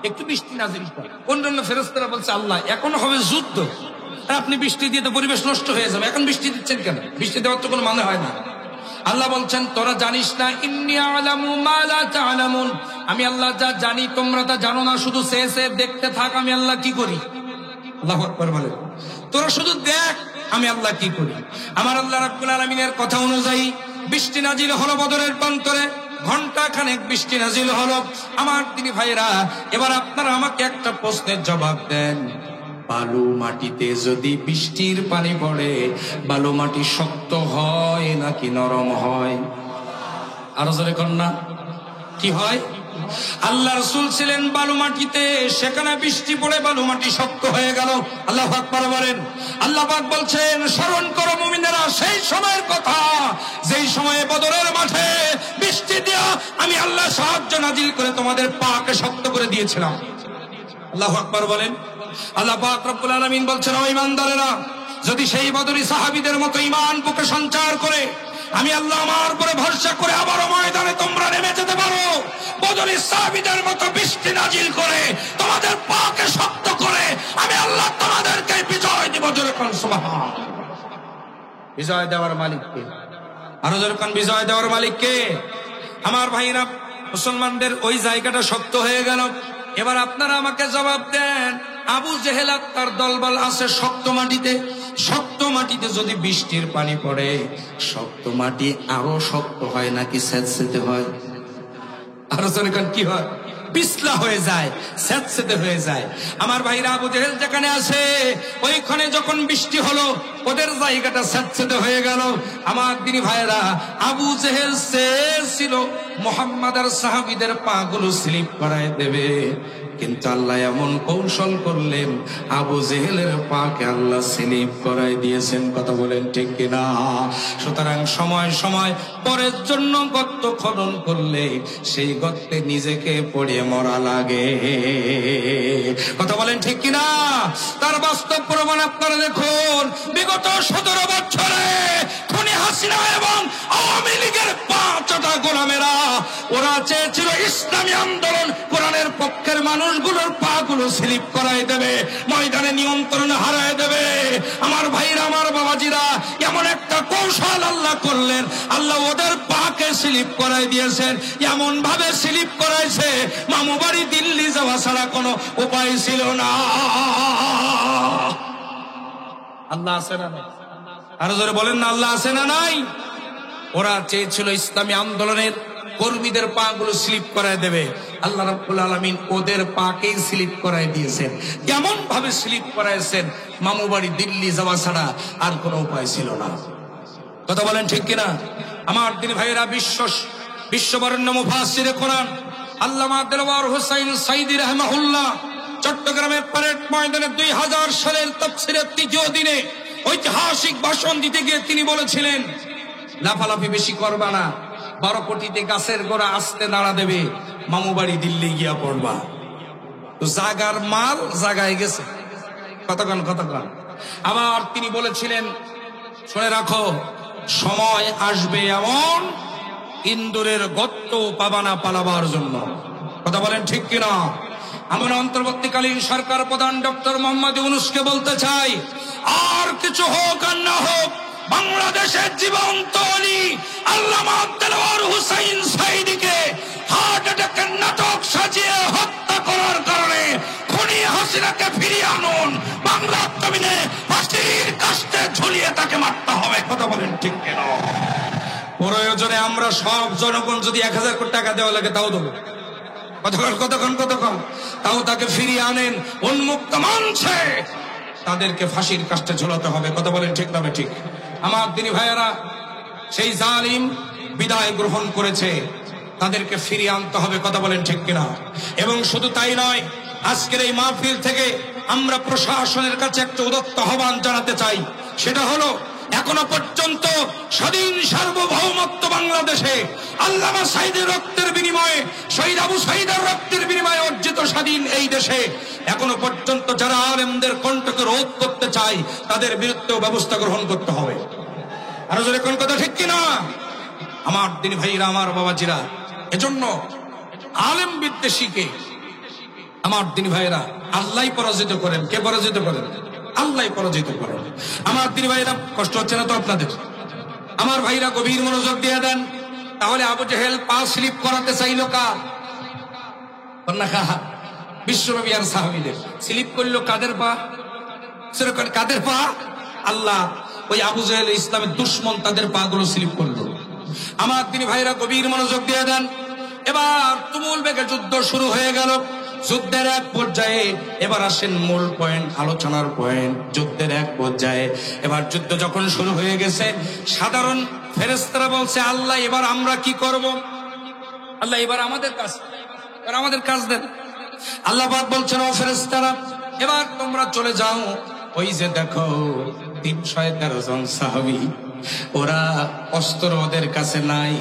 একটু বৃষ্টি নাজিল কর। অন্যান্য ফেরেশতারা বলছে, আল্লাহ এখন হবে যুদ্ধ, আর আপনি বৃষ্টি দিয়ে তো পরিবেশ নষ্ট হয়ে যাবে, এখন বৃষ্টি দিচ্ছেন কেন? বৃষ্টি দেওয়ার তো কোনো মানে হয় না। আল্লাহ বলছেন, তোরা জানিস না, ইন্নী আ'লামু মা লা তা'লামুন, আমি আল্লাহ যা জানি তোমরা তা জানো না, শুধু সে দেখতে থাক আমি আল্লাহ কি করি। আল্লাহু আকবার বলে, তোরা শুধু দেখ আমি আল্লাহ কি করি। আমার আল্লাহ রাব্বুল আলামিনের কথা অনুযায়ী বৃষ্টি নাজিল হলো বদরের প্রান্তরে, ঘন্টা খানেক বৃষ্টি নাজিল হলো। আমার তিনি ভাইরা, এবার আপনারা আমাকে একটা প্রশ্নের জবাব দেন। বালু মাটিতে যদি বৃষ্টির পানি পড়ে, বালু মাটি শক্ত হয় নাকি নরম হয়? আরো জোরে কন্যা, কি হয়? আল্লাহ রাসূল ছিলেন বালু মাটিতে, সেখানে বৃষ্টি পড়ে বালু মাটি শক্ত হয়ে গেল। আল্লাহু আকবার বলেন। আল্লাহ পাক বলছেন, স্মরণ করো মুমিনেরা সেই সময়ের কথা, যেই সময়ে বদরের মাঠে বৃষ্টি দিয়া আমি আল্লাহ সাহায্য নাজিল করে তোমাদের পাকে শক্ত করে দিয়েছিলাম। আল্লাহু আকবার বলেন। আল্লাহ পাক রব্বুল আলামিন বলছেন, ও ঈমানদারেরা, যদি সেই বদরি সাহাবীদের মতো ঈমান বুকে সঞ্চার করে আমি আল্লাহ আমার উপরে ভরসা করে আবারও ময়দানে তোমরা নেমে যেতে পারো, বদরি সাহাবীদের মতো বৃষ্টি নাজিল করে তোমাদের পাকে শক্ত করে আমি আল্লাহ তোমাদেরকে বিজয় দিব। জোরে কোন সুবহান। বিজয় দেওয়ার মালিক কে? আরো জোরে কোন বিজয় দেওয়ার মালিক কে? আমার ভাইরা, মুসলমানদের ওই জায়গাটা শক্ত হয়ে গেল। এবার আপনারা আমাকে জবাব দেন, আবু জেহেল তার দলবল আছে শক্ত মাটিতে, শক্ত মাটিতে যদি বৃষ্টির পানি পড়ে, শক্ত মাটি আরো শক্ত হয় নাকি স্যাঁতসেঁতে হয়? আরো জনগণ কি হয়? পিছলা হয়ে যায়, স্যাঁতসেঁতে হয়ে যায়। আমার ভাইরা, আবু জেহেল যেখানে আছে ওইখানে যখন বৃষ্টি হলো ওদের জায়গাটা স্যাঁতসেঁতে হয়ে গেল। আমার দিনী ভাইরা, আবু জেহেল ছিল মুহাম্মদ আর সাহাবীদের পা গুলো স্লিপ করায় দেবে, কিন্তু আল্লাহ এমন কৌশল করলেন আবু জেহেলের পাকে আল্লাহ স্লিপ করায় দিয়েছেন। কথা বলেন ঠিক কিনা? সুতরাং সময় সময় পরের জন্য গর্ত খনন করলে সেই গর্তে নিজেকে পড়ে মরা লাগে। কথা বলেন ঠিক কিনা? তার বাস্তব প্রমাণ আপনারা দেখুন। বিগত 17 বছরে খুনি হাসিনা এবং আওয়ামী লীগের 5টা গোলামেরা ওরা চেয়েছিল ইসলামী আন্দোলন কোরআনের পক্ষের মানুষগুলোর পা গুলো স্লিপ করায় দেবে, ময়দানে নিয়ন্ত্রণ হারায় দেবে। আমার ভাইরা, আমার বাবাজিরা, এমন একটা কৌশল আল্লাহ করলেন, আল্লাহ ওদের পাকে স্লিপ করায় দিয়েছেন। এমন ভাবে স্লিপ করাইছে মামু বাড়ি দিল্লি যাওয়া ছাড়া কোনো উপায় ছিল না। আল্লাহ আছে না নাই? আরো জোরে বলেন না, আল্লাহ আছে না নাই? ওরা চেয়েছিল ইসলামী আন্দোলনের কর্মীদের পা গুলো স্লিপ করায় দেবে, আল্লাহ রাব্বুল আলামিন ওদের পাকেই স্লিপ করায় দিয়েছেন। কেমন ভাবে স্লিপ করাইছেন? মামু বাড়ি দিল্লি যাওয়া ছাড়া আর কোনো উপায় ছিল না। কথা বলেন ঠিক কিনা? আমার দিন ভাইয়েরা, বিশ্ববরেণ্য মুফাসসিরে কোরআন আল্লামা দেলওয়ার হোসাইন সাইদি রাহিমাহুল্লাহ চট্টগ্রামের প্যারেড ময়দানে 2000 সালের তাফসীরের 3য় দিনে ঐতিহাসিক ভাষণ দিতে গিয়ে তিনি বলেছিলেন, লাফালাফি বেশি করবা না, 12 কোটিতে গাছের গোড়া আস্তে নাড়া দেবে, মামু বাড়ি দিল্লি গিয়া পড়বা। তো জাগার মাল জাগায় গেছে। কতক্ষণ আবার তিনি বলেছিলেন, শুনে রাখো, সময় আসবে এমন ইন্দুরের গর্ত পাবানা পালাবার জন্য। কথা বলেন ঠিক কিনা? আমরা অন্তর্বর্তীকালীন সরকার প্রধান ডক্টর মোহাম্মদ ইউনূসকে বলতে চাই, আর কিছু হোক আর না হোক, বাংলাদেশের জীবন্ত অলি আল্লামা দেলোয়ার হোসেন সাঈদীকে হার্ট অ্যাটাকের নাটক সাজিয়ে হত্যা করার কারণে খুনি হাসিনাকে ফিরিয়ে আনুন, বাংলার জমিনে ফাঁসির কাস্তে ঝুলিয়ে তাকে মারতে হবে। কথা বলেন ঠিক কিনা? প্রয়োজনে আমরা সব জনগণ যদি 1000 কোটি টাকা দেওয়া লাগে তাও দেবো। কতক্ষণ তাও তাকে ফিরিয়ে আনেন। উন্মুক্ত মঞ্চে তাদেরকে ফাঁসির কাস্তে ঝুলাতে হবে। কথা বলেন ঠিক না ঠিক? আমার দিনী ভাইয়েরা, সেই জালিম বিদায় গ্রহণ করেছে, তাদেরকে ফিরিয়ে আনতে হবে। কথা বলেন ঠিক কিনা? এবং শুধু তাই নয়, আজকের এই মাহফিল থেকে আমরা প্রশাসনের কাছে একটা উদাত্ত আহ্বান জানাতে চাই। সেটা হলো, এখনো পর্যন্ত স্বাধীন সার্বভৌমত্ব বাংলাদেশে আল্লামা সাঈদের রক্তের বিনিময়ে, শহীদ আবু সাঈদের রক্তের বিনিময়ে অর্জিত স্বাধীন এই দেশে এখনো পর্যন্ত যারা আলেমদের কণ্ঠকে রোধ করতে চায়, তাদের বিরুদ্ধেও ব্যবস্থা গ্রহণ করতে হবে। আরো জোরে কোন কথা ঠিক কিনা? আমার দিনী ভাইরা, আমার বাবাজিরা, এজন্য আলেম বিদ্বেষীকে আমার দিনী ভাইরা আল্লাহ পরাজিত করেন। কে পরাজিত করেন? আল্লাহ পরাজিত করেন। আমার দিনী ভাইরা, কষ্ট হচ্ছে না তো আপনাদের? আমার ভাইরা গভীর মনোযোগ দিয়ে দেন। তাহলে আবু জেহেল পা স্লিপ করাতে চাইল কার? বিশ্বনবী আর সাহাবীদের। স্লিপ করলো কাদের পা? কাদের পা? আল্লাহ ওই আবু জেহেল ইসলামের দুশ্মন, তাদের পা গুলো স্লিপ করলো। আমার দিনী ভাইরা গভীর মনোযোগ দিয়ে দেন। এবার তুমুল বেগে যুদ্ধ শুরু হয়ে গেল। যুদ্ধের এক পর্যায়ে, এবার আসেন মূল পয়েন্ট, আলোচনার পয়েন্ট। যুদ্ধের এক পর্যায়ে এবার যুদ্ধ যখন শুরু হয়ে গেছে, সাধারণ ফেরেশতারা বলছে, আল্লাহ এবার আমরা কি করব? আল্লাহ এবার আমাদের কাজ দেন। আল্লাহ পাক বলছেন, ও ফেরেশতারা, এবার তোমরা চলে যাও। ওই যে দেখো 313 জন সাহাবী, ওরা অস্ত্র ওদের কাছে নাই,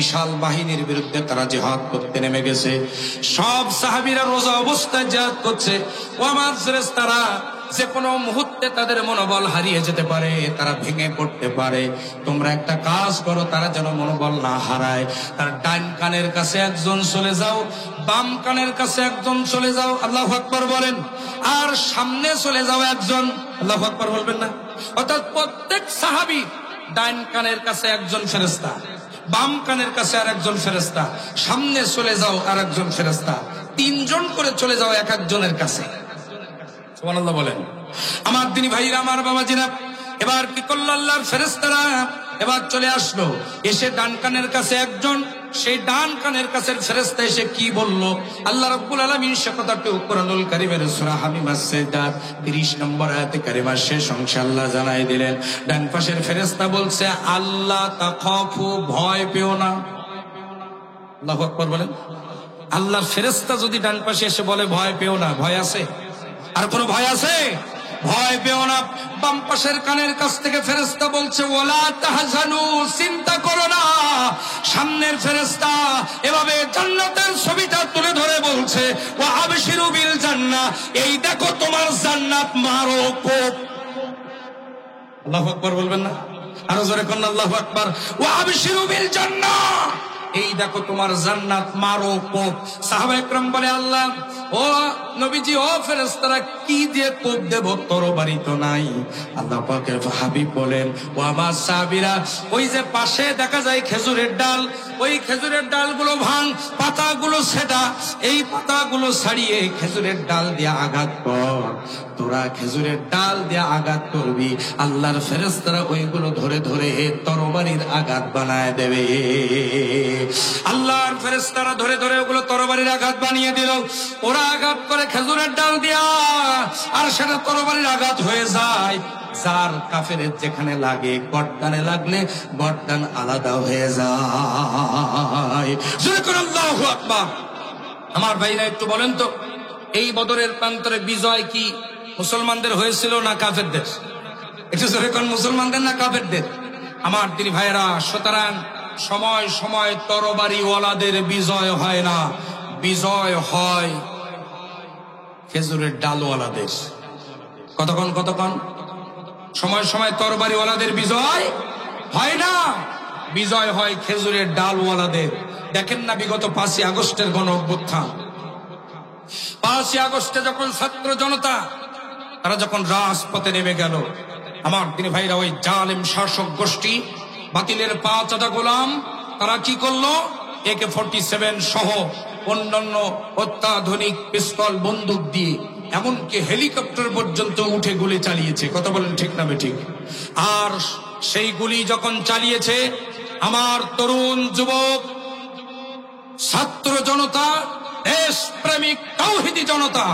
বিশাল বাহিনীর বিরুদ্ধে তারা জিহাদ করতে নেমে গেছে। সব সাহাবীরা রোজা অবস্থায় জিহাদ করছে। ও আমার ফেরেশতারা, যে কোনো মুহূর্তে তাদের মনোবল হারিয়ে যেতে পারে, তারা ভেঙে পড়তে পারে। তোমরা একটা কাজ করো, তারা যেন মনোবল না হারায়। তার ডান কানের কাছে একজন চলে যাও, বাম কানের কাছে একজন চলে যাও, আল্লাহু আকবার বলেন। আর সামনে চলে যাও একজন, আল্লাহু আকবার বলবেন না? অর্থাৎ প্রত্যেক সাহাবী ডান কানের কাছে একজন ফেরেশতা, বাম কানের কাছে আর একজন ফেরেশতা, সামনে চলে যাও আর একজন ফেরেশতা। 3 জন করে চলে যাও এক একজনের কাছে। সুবহানাল্লাহ বলেন। আমার দিনী ভাইরা, আমার বাবাজিরা, এবার কি করলো আল্লাহর ফেরেশতারা? এবার চলে আসলো, এসে ডান কানের কাছে একজন, সেই ডান কানের কাছের ফেরেশতা এসে কি বলল? আল্লাহ রাব্বুল আলামিন সে কথাটি কুরআনুল কারীমের সূরা হামিমাস সাজদার 30 নম্বর আয়াতে কারিমার শেষ অংশে আল্লাহ জানাই দিলেন। ডান পাশের ফেরেশতা বলছে, আল্লাহ তাখাফু, ভয় পেও না। আল্লাহু আকবার বলেন। আল্লাহর ফেরেশতা যদি ডান পাশে এসে বলে ভয় পেও না, ভয় আছে? আর কোনো ভয় আছে? ভয় পেও না। বাম পাশের কানের কাছ থেকে ফেরেশতা বলছে, ওয়ালা তাহজানু, চিন্তা করো না। সামনের ফেরেশতা এভাবে জান্নাতের ছবিটা তুলে ধরে বলছে, ওয়া আবশিরু বিল জান্নাহ, এই দেখো তোমার জান্নাত, মারো কোপ। আল্লাহু আকবার বলবেন না? আরো জোরে কোন আল্লাহু আকবার। ওয়া আবশিরু বিল জান্নাহ, এই দেখো তোমার জান্নাত, মারো কোপ। সাহাবায়ে কেরাম বলে, আল্লাহ, ও নবীজি, ও ফেরেশতারা, কি দিয়ে কোপ দেব? তরবারি তো নাই। আল্লাহ পাকের হাবিব বলেন, ও আমার সাহাবীরা, ওই যে পাশে দেখা যায় খেজুরের ডাল, ওই খেজুরের ডালগুলো ভাঙ, পাতাগুলো ছেঁটা, এই পাতাগুলো ছাড়িয়ে খেজুরের ডাল দিয়ে আঘাত কর। তোরা খেজুরের ডাল দিয়ে আঘাত করবি, আল্লাহর ফেরেশতারা ওইগুলো ধরে ধরে তরবারির আঘাত বানায় দেবে। আল্লাহর ফেরেশতারা ধরে ধরে ওগুলো তরবারির আঘাত বানিয়ে দিল। ওরা আঘাত করে খেজুরের ডাল দিয়া, আর সেটা তরবারির আঘাত হয়ে যায়। যার কাফেরের যেখানে লাগে, গর্দানে লাগলে গর্দান আলাদা হয়ে যায়। আল্লাহু আকবার। আমার ভাইরা, একটু বলেন তো, এই বদরের প্রান্তরে বিজয় কি মুসলমানদের হয়েছিল না কাফেরদের? একটু জোরে কোন, মুসলমানদের না কাফেরদের? আমার দিনী ভাইয়েরা, সুতরাং সময় সময় তরবারি ওয়ালাদের বিজয় হয় না, বিজয় হয় খেজুরের ডালওয়ালাদের। কতক্ষণ কতক্ষণ সময় সময় তরবারিওয়ালাদের বিজয় হয় না, বিজয় হয় খেজুরের ডালওয়ালাদের। দেখেন না বিগত 5ই আগস্টের গণ অভ্যুত্থান, 5ই আগস্টে যখন ছাত্র জনতা তারা যখন রাজপথে নেমে গেল, আমার দিনী ভাইরা, ওই জালেম শাসক গোষ্ঠী বাতিলের 5 আধা গোলাম তারা কি করলো? AK-47 সহ অন্যান্য অত্যাধুনিক পিস্তল বন্দুক দিয়ে এমনকি হেলিকপ্টার পর্যন্ত উঠে গুলি চালিয়েছে। কথা বলেন ঠিক না বেঠিক? আর সেই গুলি যখন চালিয়েছে, আমার তরুণ যুবক ছাত্র জনতা, দেশপ্রেমিক তাওহীদি জনতা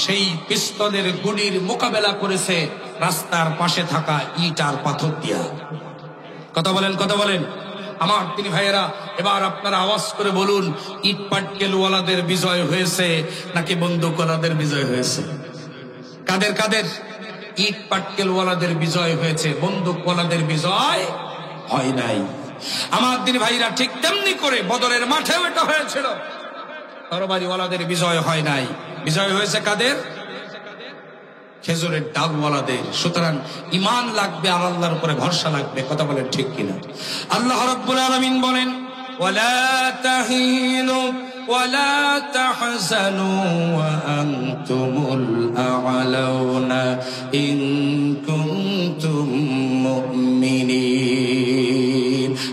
সেই পিস্তলের গুলির মোকাবেলা করেছে রাস্তার পাশে থাকা ইট আর পাথর দিয়া। কথা বলেন কথা বলেন আমার তিনি ভাইয়েরা, এবার আপনারা আওয়াজ করে বলুন, ইট পাটকেলওয়ালাদের বিজয় হয়েছে নাকি বন্দুকওয়ালাদের বিজয় হয়েছে? কাদের কাদের? ইট পাটকেলওয়ালাদের বিজয় হয়েছে, বন্দুকওয়ালাদের বিজয় হয় নাই। আমার দিনী ভাইরা, ঠিক তেমনি করে বদরের মাঠেও এটা হয়েছিল, তরবারিওয়ালাদের বিজয় হয় নাই। বিজয় হয়েছে কাদের? খেজুরের ডালওয়ালাদের। সুতরাং ঈমান লাগবে, আর আল্লাহর উপরে ভরসা লাগবে। কথা বলেন ঠিক কিনা? আল্লাহ রাব্বুল আলামিন বলেন, ওয়ালা তাহিনু ওয়ালা তাহজানু ওয়া আনতুমুল আ'লাউনা ইন কুনতুম মুমিনিন।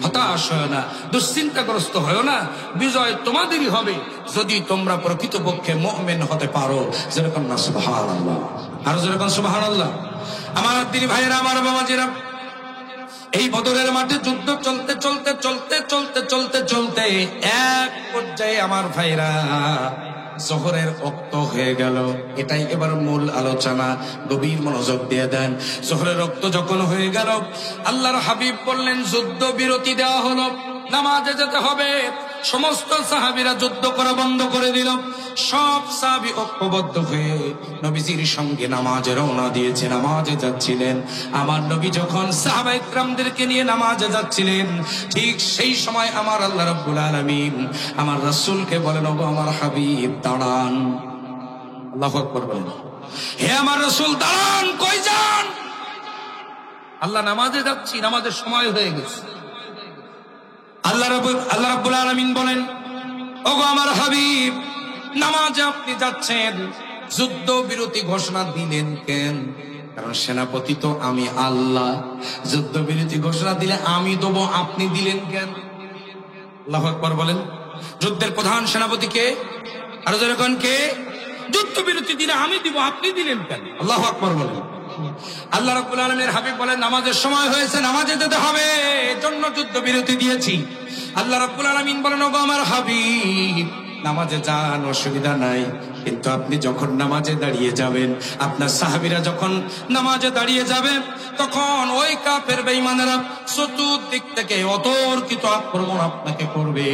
হতাশ হয় না, দুশ্চিন্তাগ্রস্ত হয় না, বিজয় তোমাদেরই হবে যদি তোমরা প্রকৃতপক্ষে মুমিন হতে পারো। যেরকম না সুবহানাল্লাহ, আর যেরকম সুবহানাল্লাহ। আমার দিনী ভাইয়েরা, আমার বাবাজিরা, এই বদরের মাঠে যুদ্ধ চলতে চলতে চলতে চলতে চলতে চলতে এক পর্যায়ে আমার ভাইরা জোহরের ওয়াক্ত হয়ে গেল। এটাই এবার মূল আলোচনা, গভীর মনোযোগ দিয়ে দেন। জোহরের ওয়াক্ত যখন হয়ে গেল, আল্লাহর হাবিব বললেন যুদ্ধ বিরতি দেওয়া হলো, নামাজে যেতে হবে। সমস্ত সাহাবীরা যুদ্ধ করা বন্ধ করে দিল। সব সাহাবী ঐক্যবদ্ধ হয়ে নবীজির সঙ্গে নামাজে রওনা দিয়েছে, নামাজে যাচ্ছিলেন। আমার নবী যখন সাহাবা ইকরামদেরকে নিয়ে নামাজে যাচ্ছিলেন, ঠিক সেই সময় আমার আল্লাহ রাব্বুল আলামিন আমার রাসূলকে বলেন, ওগো আমার হাবিব দাঁড়ান। আল্লাহু আকবার বলেন, হে আমার রাসূল দাঁড়ান, কই যান? আল্লাহ নামাজে যাচ্ছি, নামাজের সময় হয়ে গেছে। আল্লাহ রাব্বুল আলামিন বলেন, ওগো আমার হাবিব, নামাজে আপনি যাচ্ছেন, যুদ্ধ বিরতি ঘোষণা দিলেন কেন? কারণ সেনাপতি তো আমি আল্লাহ, যুদ্ধ বিরতি ঘোষণা দিলে আমি দেবো, আপনি দিলেন কেন? আল্লাহু আকবার বলেন। যুদ্ধের প্রধান সেনাপতি কে? আর যখন কে? যুদ্ধ বিরতি দিলে আমি দিব, আপনি দিলেন কেন? আল্লাহু আকবার বলেন। আল্লাহ রাব্বুল আলামিনের হাবিব বলেন, নামাজের সময় হয়েছে, নামাজে যেতে হবে, এজন্য যুদ্ধ বিরতি দিয়েছি। আল্লাহ রাব্বুল আলামিন বলেন, ওগো আমার হাবিব, নামাজে যান, অসুবিধা নাই, কিন্তু আপনি যখন নামাজে দাঁড়িয়ে যাবেন, আপনার সাহাবীরা যখন নামাজে দাঁড়িয়ে যাবে, তখন ওই কাফের বেঈমানেরা চতুর্দিক থেকে অতর্কিত আক্রমণ আপনাকে করবে।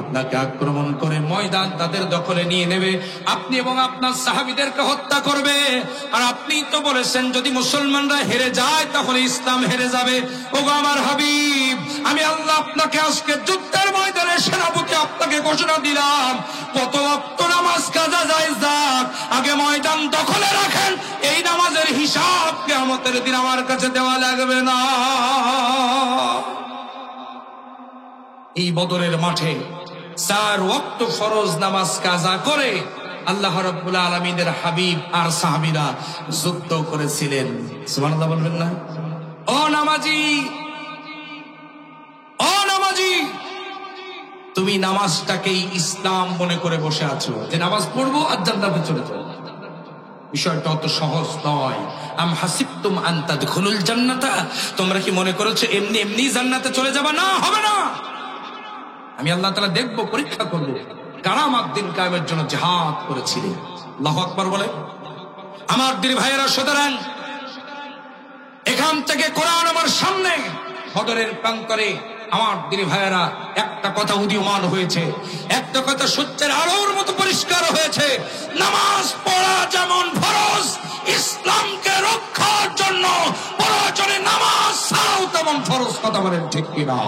আপনাকে আক্রমণ করে ময়দান তাদের দখলে নিয়ে নেবে, আপনি এবং আপনার সাহাবীদেরকে হত্যা করবে। আর আপনি তো বলেছেন যদি মুসলমানরা হেরে যায় তাহলে ইসলাম হেরে যাবে। ওগো আমার হাবিব, আমি আল্লাহ আপনাকে আজকে যুদ্ধের ময়দানে সেনাপতি আপনাকে ঘোষণা দিলাম, কত ওয়াক্ত নামাজ কাজা যায় যাক, আগে ময়দান দখলে রাখেন। এই নামাজের হিসাব কিয়ামতের দিন আমার কাছে দেওয়া লাগবে না। এই বদরের মাঠে 4 ওয়াক্ত ফরজ নামাজ কাজা করে আল্লাহ রাব্বুল আলামিনের হাবিব আর সাহাবীরা যুদ্ধ করেছিলেন। সুবহানাল্লাহ বলবেন না? ও নামাজি, ও নামাজি, তুমি নামাজটাকেই ইসলাম মনে করে বসে আছো, যে নামাজ পড়বো আর জান্নাতে চলে যাবো। বিষয়টা অত সহজ নয়। আম হাসিবতুম আন তাদখুলুল জান্নাতা, তোমরা কি মনে করেছো এমনি এমনি জান্নাতে চলে যাবে? না, হবে না। আমি আল্লাহ তাআলা দেখবো, পরীক্ষা করবো কারামাত দিন কায়েমের জন্য জিহাদ করেছিলেন। আল্লাহু আকবার বলে। আমার দিনী ভাইয়েরা, সুতরাং এখান থেকে কোরআন আমার সামনে বদরের প্রান্তরে আমার দিনী ভাইয়েরা একটা কথা উদীয়মান হয়েছে, একটা কথা সূর্যের আলোর মতো পরিষ্কার হয়েছে, নামাজ পড়া যেমন ফরজ, ইসলামকে রক্ষার জন্য প্রয়োজনে নামাজ ছাড়াও তেমন ফরজ। কথা বলেন ঠিক কিনা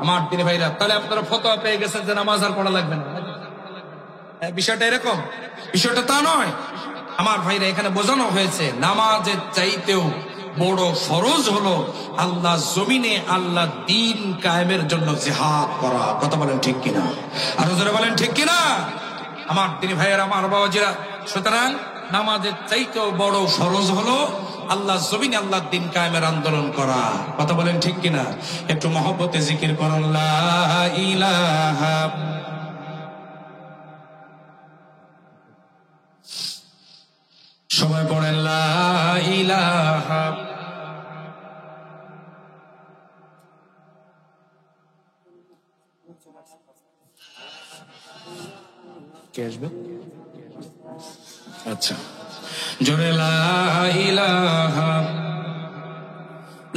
আমার দিনী ভাইরা? তাহলে আপনারা ফতোয়া পেয়ে গেছেন যে নামাজ আর পড়া লাগবে না। বিষয়টা এরকম, বিষয়টা তা নয়। আমার ভাইরা, এখানে বোঝানো হয়েছে নামাজের চাইতেও বড় ফরজ হলো আল্লাহ জমিনে আল্লাহ দ্বীন কায়েমের জন্য জিহাদ করা। কথা বলেন ঠিক কিনা? আর জোরে বলেন ঠিক কিনা? আমার দিনী ভাইয়েরা, আমার বাবাজিরা, সুতরাং নামাজের চাইতেও বড় ফরজ হলো আল্লাহ জমিনে আল্লাহ দ্বীন কায়েমের আন্দোলন করা। কথা বলেন ঠিক কিনা? একটু মহব্বতে জিকির করুন, লা ইলাহা। সবাই পড়েন লা ইলাহা। কে আসবে? আচ্ছা, জোরে লা ইলাহা,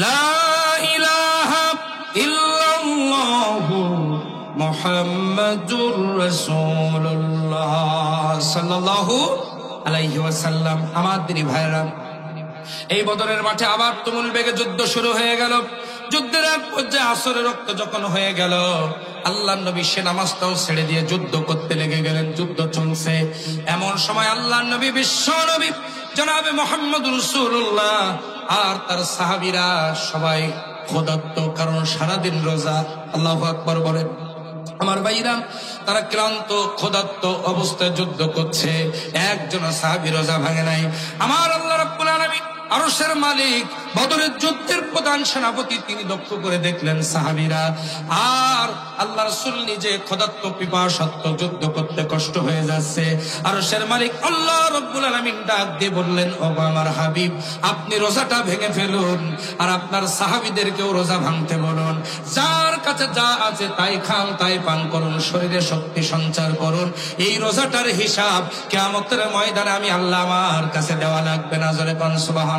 লা ইলাহা ইল্লাল্লাহু মুহাম্মাদুর রাসূলুল্লাহ সাল্লাল্লাহু আলাইহি ওয়াসাল্লাম। আমার দিনী ভাইরা, এই বদরের মাঠে আবার তুমুল বেগে যুদ্ধ শুরু হয়ে গেল। যুদ্ধের এক পর্যায়ে আসরের রক্ত যখন হয়ে গেল, আল্লাহর নবী সে নামাজটাও ছেড়ে দিয়ে যুদ্ধ করতে লেগে গেলেন। যুদ্ধ চলছে, এমন সময় আল্লাহর নবী, বিশ্ব নবী জনাবে মুহাম্মদ রাসূলুল্লাহ আর তার সাহাবীরা সবাই ক্ষুধার্ত, কারণ সারাদিন রোজা। আল্লাহু আকবার বলেন। আমার ভাইরা, তারা ক্লান্ত ক্ষুধার্ত অবস্থায় যুদ্ধ করছে, একজন সাহাবী রোজা ভাঙে নাই। আমার আল্লাহ রাব্বুল আলামিন আরশের মালিক, বদরের যুদ্ধের প্রধান সেনাপতি, তিনি লক্ষ্য করে দেখলেন সাহাবীরা আর আল্লাহ রাসূল নিজে ক্ষুধার্ত পিপাসার্ত, যুদ্ধ করতে কষ্ট হয়ে যাচ্ছে। আরশের মালিক আল্লাহ রাব্বুল আলামিন ডাক দিয়ে বললেন, ও আমার হাবিব, আপনি রোজাটা ভেঙে ফেলুন আর আপনার সাহাবীদেরকেও রোজা ভাঙতে বলুন। যার কাছে যা আছে তাই খান, তাই পান করুন, শরীরে শক্তি সঞ্চার করুন। এই রোজাটার হিসাব কিয়ামতের ময়দানে আমি আল্লাহ আমার কাছে দেওয়া লাগবে না। জোরে কোন সুবহানাল্লাহ।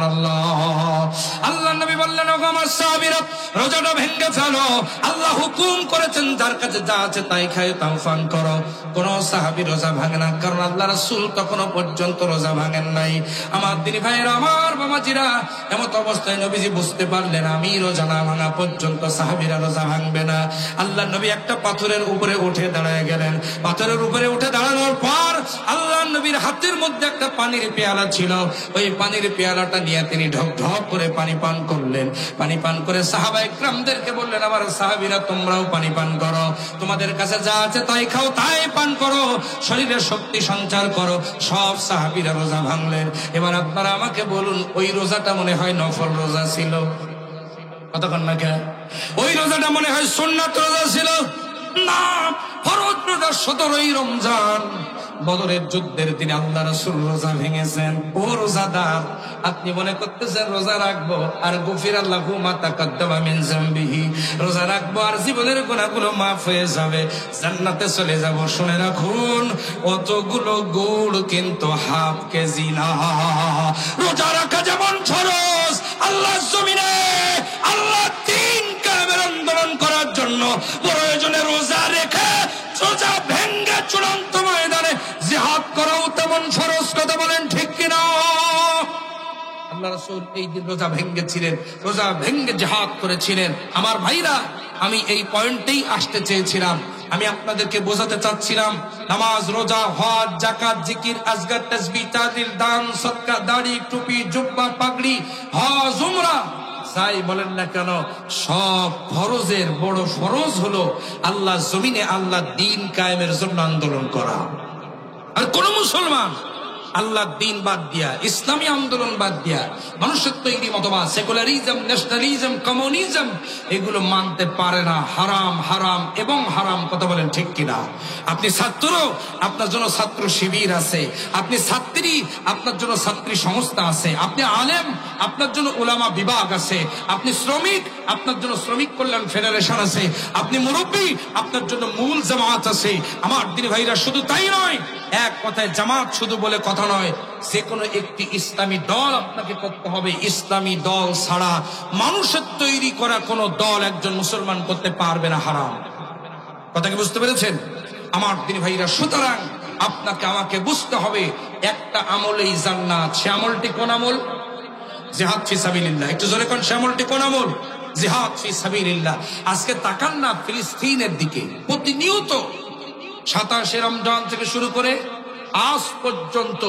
আল্লাহ নবী বললেন, ও আমার সাহাবীরা, রোজাটা ভেঙে ফেলো। আল্লাহ হুকুম করেছেন যার কাছে যা আছে তাই খায়, তাও পান করো। কোন সাহাবী রোজা ভাঙে না, কারণ আল্লাহ রাসূল তখনো পর্যন্ত রোজা ভাঙেন নাই। আমার দিনী ভাইয়েরা, আমার বাবাজিরা, এমত অবস্থায় নবীজি বুঝতে পারলেন আমি রোজা না ভাঙা পর্যন্ত সাহাবীরা রোজা ভাঙবে না। আল্লাহ নবী একটা পাথরের উপরে উঠে দাঁড়ায় গেলেন। পাথরের উপরে উঠে দাঁড়ানোর পর আল্লাহ নবীর হাতের মধ্যে একটা পানির পেয়ালা ছিল। ওই পানির পেয়ালাটা নিয়ে তিনি ঢক ঢক করে পানি পান করলেন। পানি পান করে সাহাবা ইকরামদেরকে বললেন, আমার সাহাবীরা, তোমরাও পানি পান করো, তোমাদের কাছে যা আছে তাই খাও, তাই পান করো, শরীরে শক্তি সঞ্চার করো। সব সাহাবীরা রোজা ভাঙলেন। এবার আপনারা আমাকে বলুন, ওই রোজাটা মনে হয় নফল রোজা ছিল? কতক্ষণ না কে? ওই রোজাটা মনে হয় সুন্নাত রোজা ছিল? না, ফরজ রোজা 17ই রমজান, বদরের যুদ্ধের দিনে আল্লাহ রাসূল রোজা ভেঙেছেন। ও রোজাদার, আপনি মনে করতেছেন রোজা রাখবো আর গফিরা লাহু মা তাকাদ্দামা মিন যামবিহি, রোজা রাখবো আর জীবনের গুনাহগুলো মাফ হয়ে যাবে, জান্নাতে চলে যাব। শুনে রাখুন, অতগুলো গুড় কিন্তু হাফ কেজি না। রোজা রাখা যেমন ফরজ, আল্লাহর জমিনে আল্লাহ দ্বীন কায়েমের আন্দোলন করার জন্য প্রয়োজনে রোজা রেখে রোজা ভেঙ্গে চূড়ান্ত ময়দানে জিহাদ করাও তেমন ফরজ। কথা বলেন ঠিক কিনা? আল্লাহ রাসূল এই দিন রোজা ভেঙ্গেছিলেন, রোজা ভেঙ্গে জিহাদ করেছিলেন। আমার ভাইরা, আমি এই পয়েন্টেই আসতে চেয়েছিলাম। আমি আপনাদেরকে বোঝাতে চাচ্ছিলাম, নামাজ, রোজা, হজ, যাকাত, জিকির, আজগার, তাসবিহ, তাহলিল, দান, সদকা, দাড়ি, টুপি, জুব্বা, পাগড়ি, হজ, উমরা, যাই বলেন না কেন, সব ফরজের বড় ফরজ হলো আল্লাহ জমিনে আল্লাহ দ্বীন কায়েমের জন্য আন্দোলন করা। আর কোন মুসলমান আল্লাহ দ্বীন বাদ দিয়া, ইসলামী আন্দোলন বাদ দিয়া, মানুষের তৈরি মতবাদ, সেকুলারিজম, ন্যাশনালিজম, কমিউনিজম, এগুলো মানতে পারে না। হারাম, হারাম এবং হারাম। কথা বলেন ঠিক কিনা? আপনি ছাত্র, আপনার জন্য ছাত্র শিবির আছে। আপনি ছাত্রী, আপনার জন্য ছাত্রী সংস্থা আছে। আপনি আলেম, আপনার জন্য উলামা বিভাগ আছে। আপনি শ্রমিক, আপনার জন্য শ্রমিক কল্যাণ ফেডারেশন আছে। আপনি মুরব্বী, আপনার জন্য মূল জামাত আছে। আমার দিনী ভাইরা, শুধু তাই নয়, এক কথায় জামাত শুধু বলে কথা নয়, যে কোনো একটি ইসলামী দল আপনাকে করতে হবে। ইসলামী দল ছাড়া মানুষের তৈরি করা কোন দল একজন মুসলমান করতে পারবে না। হারাম। কথা কি বুঝতে পেরেছেন আমার দিনী ভাইরা? সুতরাং আপনাকে আমাকে বুঝতে হবে, একটা আমলেই জান্নাত। সে আমলটি কোন আমল? জিহাদ ফি সাবিলিল্লাহ। একটু জোরে কোন, সে আমলটি কোন আমল? জিহাদ ফি সাবিলিল্লাহ। আজকে তাকান না ফিলিস্তিনের দিকে, প্রতিনিয়ত 27 রমজান থেকে শুরু করে আজ পর্যন্ত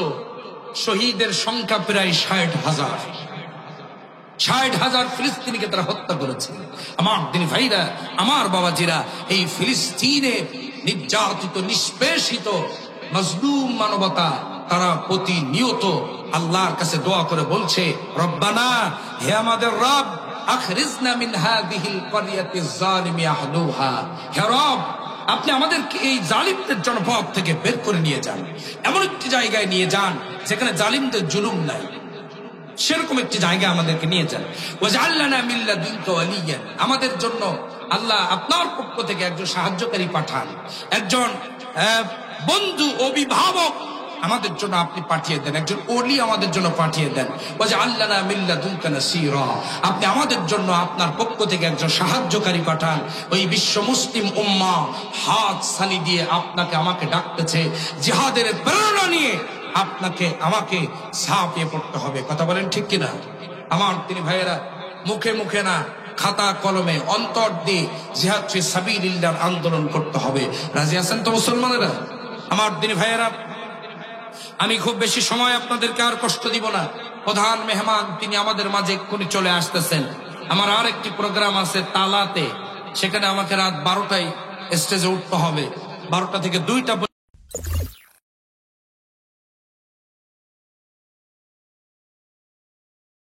শহীদের সংখ্যা প্রায় 60,000। 60,000 ফিলিস্তিনিকে তারা হত্যা করেছে। আমার দিনী ভাইরা, আমার বাবাজিরা, এই ফিলিস্তিনে নির্যাতিত নিষ্পেষিত মজলুম মানবতা তারা প্রতিনিয়ত আল্লাহর কাছে দোয়া করে বলছে, রব্বানা, হে আমাদের রব, আখরিজনা মিন হাযিহিল ক্বরিয়াতিজ যালিমি আহলুহা, হে রব, আপনি আমাদেরকে এই জালিমদের জনপদ থেকে বের করে নিয়ে যান, এমন একটি জায়গায় নিয়ে যান যেখানে জালিমদের জুলুম নাই, সেরকম একটি জায়গায় আমাদেরকে নিয়ে যান। ওয়াজআল লানা মিন লাদুনকা ওয়ালিয়ান, আমাদের জন্য আল্লাহ আপনার পক্ষ থেকে একজন সাহায্যকারী পাঠান, একজন বন্ধু, অভিভাবক আমাদের জন্য আপনি পাঠিয়ে দেন, একজন ওলি আমাদের জন্য পাঠিয়ে দেন। ওয়াজআল লানা মিন লাদুনকা নাসীরা, আপনি আমাদের জন্য আপনার পক্ষ থেকে একজন সাহায্যকারী পাঠান। ওই বিশ্ব মুসলিম উম্মাহ হাত সানি দিয়ে আপনাকে আমাকে ডাকতেছে, জিহাদের প্রেরণা নিয়ে আপনাকে আমাকে ঝাঁপিয়ে পড়তে হবে। কথা বলেন ঠিক কিনা? আমার তিনি ভাইয়েরা, মুখে মুখে না, খাতা কলমে অন্তর দিয়ে জিহাদ ফি সাবিলিল্লাহর আন্দোলন করতে হবে। রাজি আছেন তো মুসলমানেরা? আমার দিনী ভাইয়েরা, আমি খুব বেশি সময় আপনাদেরকে আর কষ্ট দিব না। প্রধান মেহমান তিনি আমাদের মাঝে এক্ষুনি চলে আসতেছেন। আমার আর একটি প্রোগ্রাম আছে তালাতে, সেখানে আমাকে রাত 12টায় স্টেজে উঠতে হবে। 12টা থেকে 2টা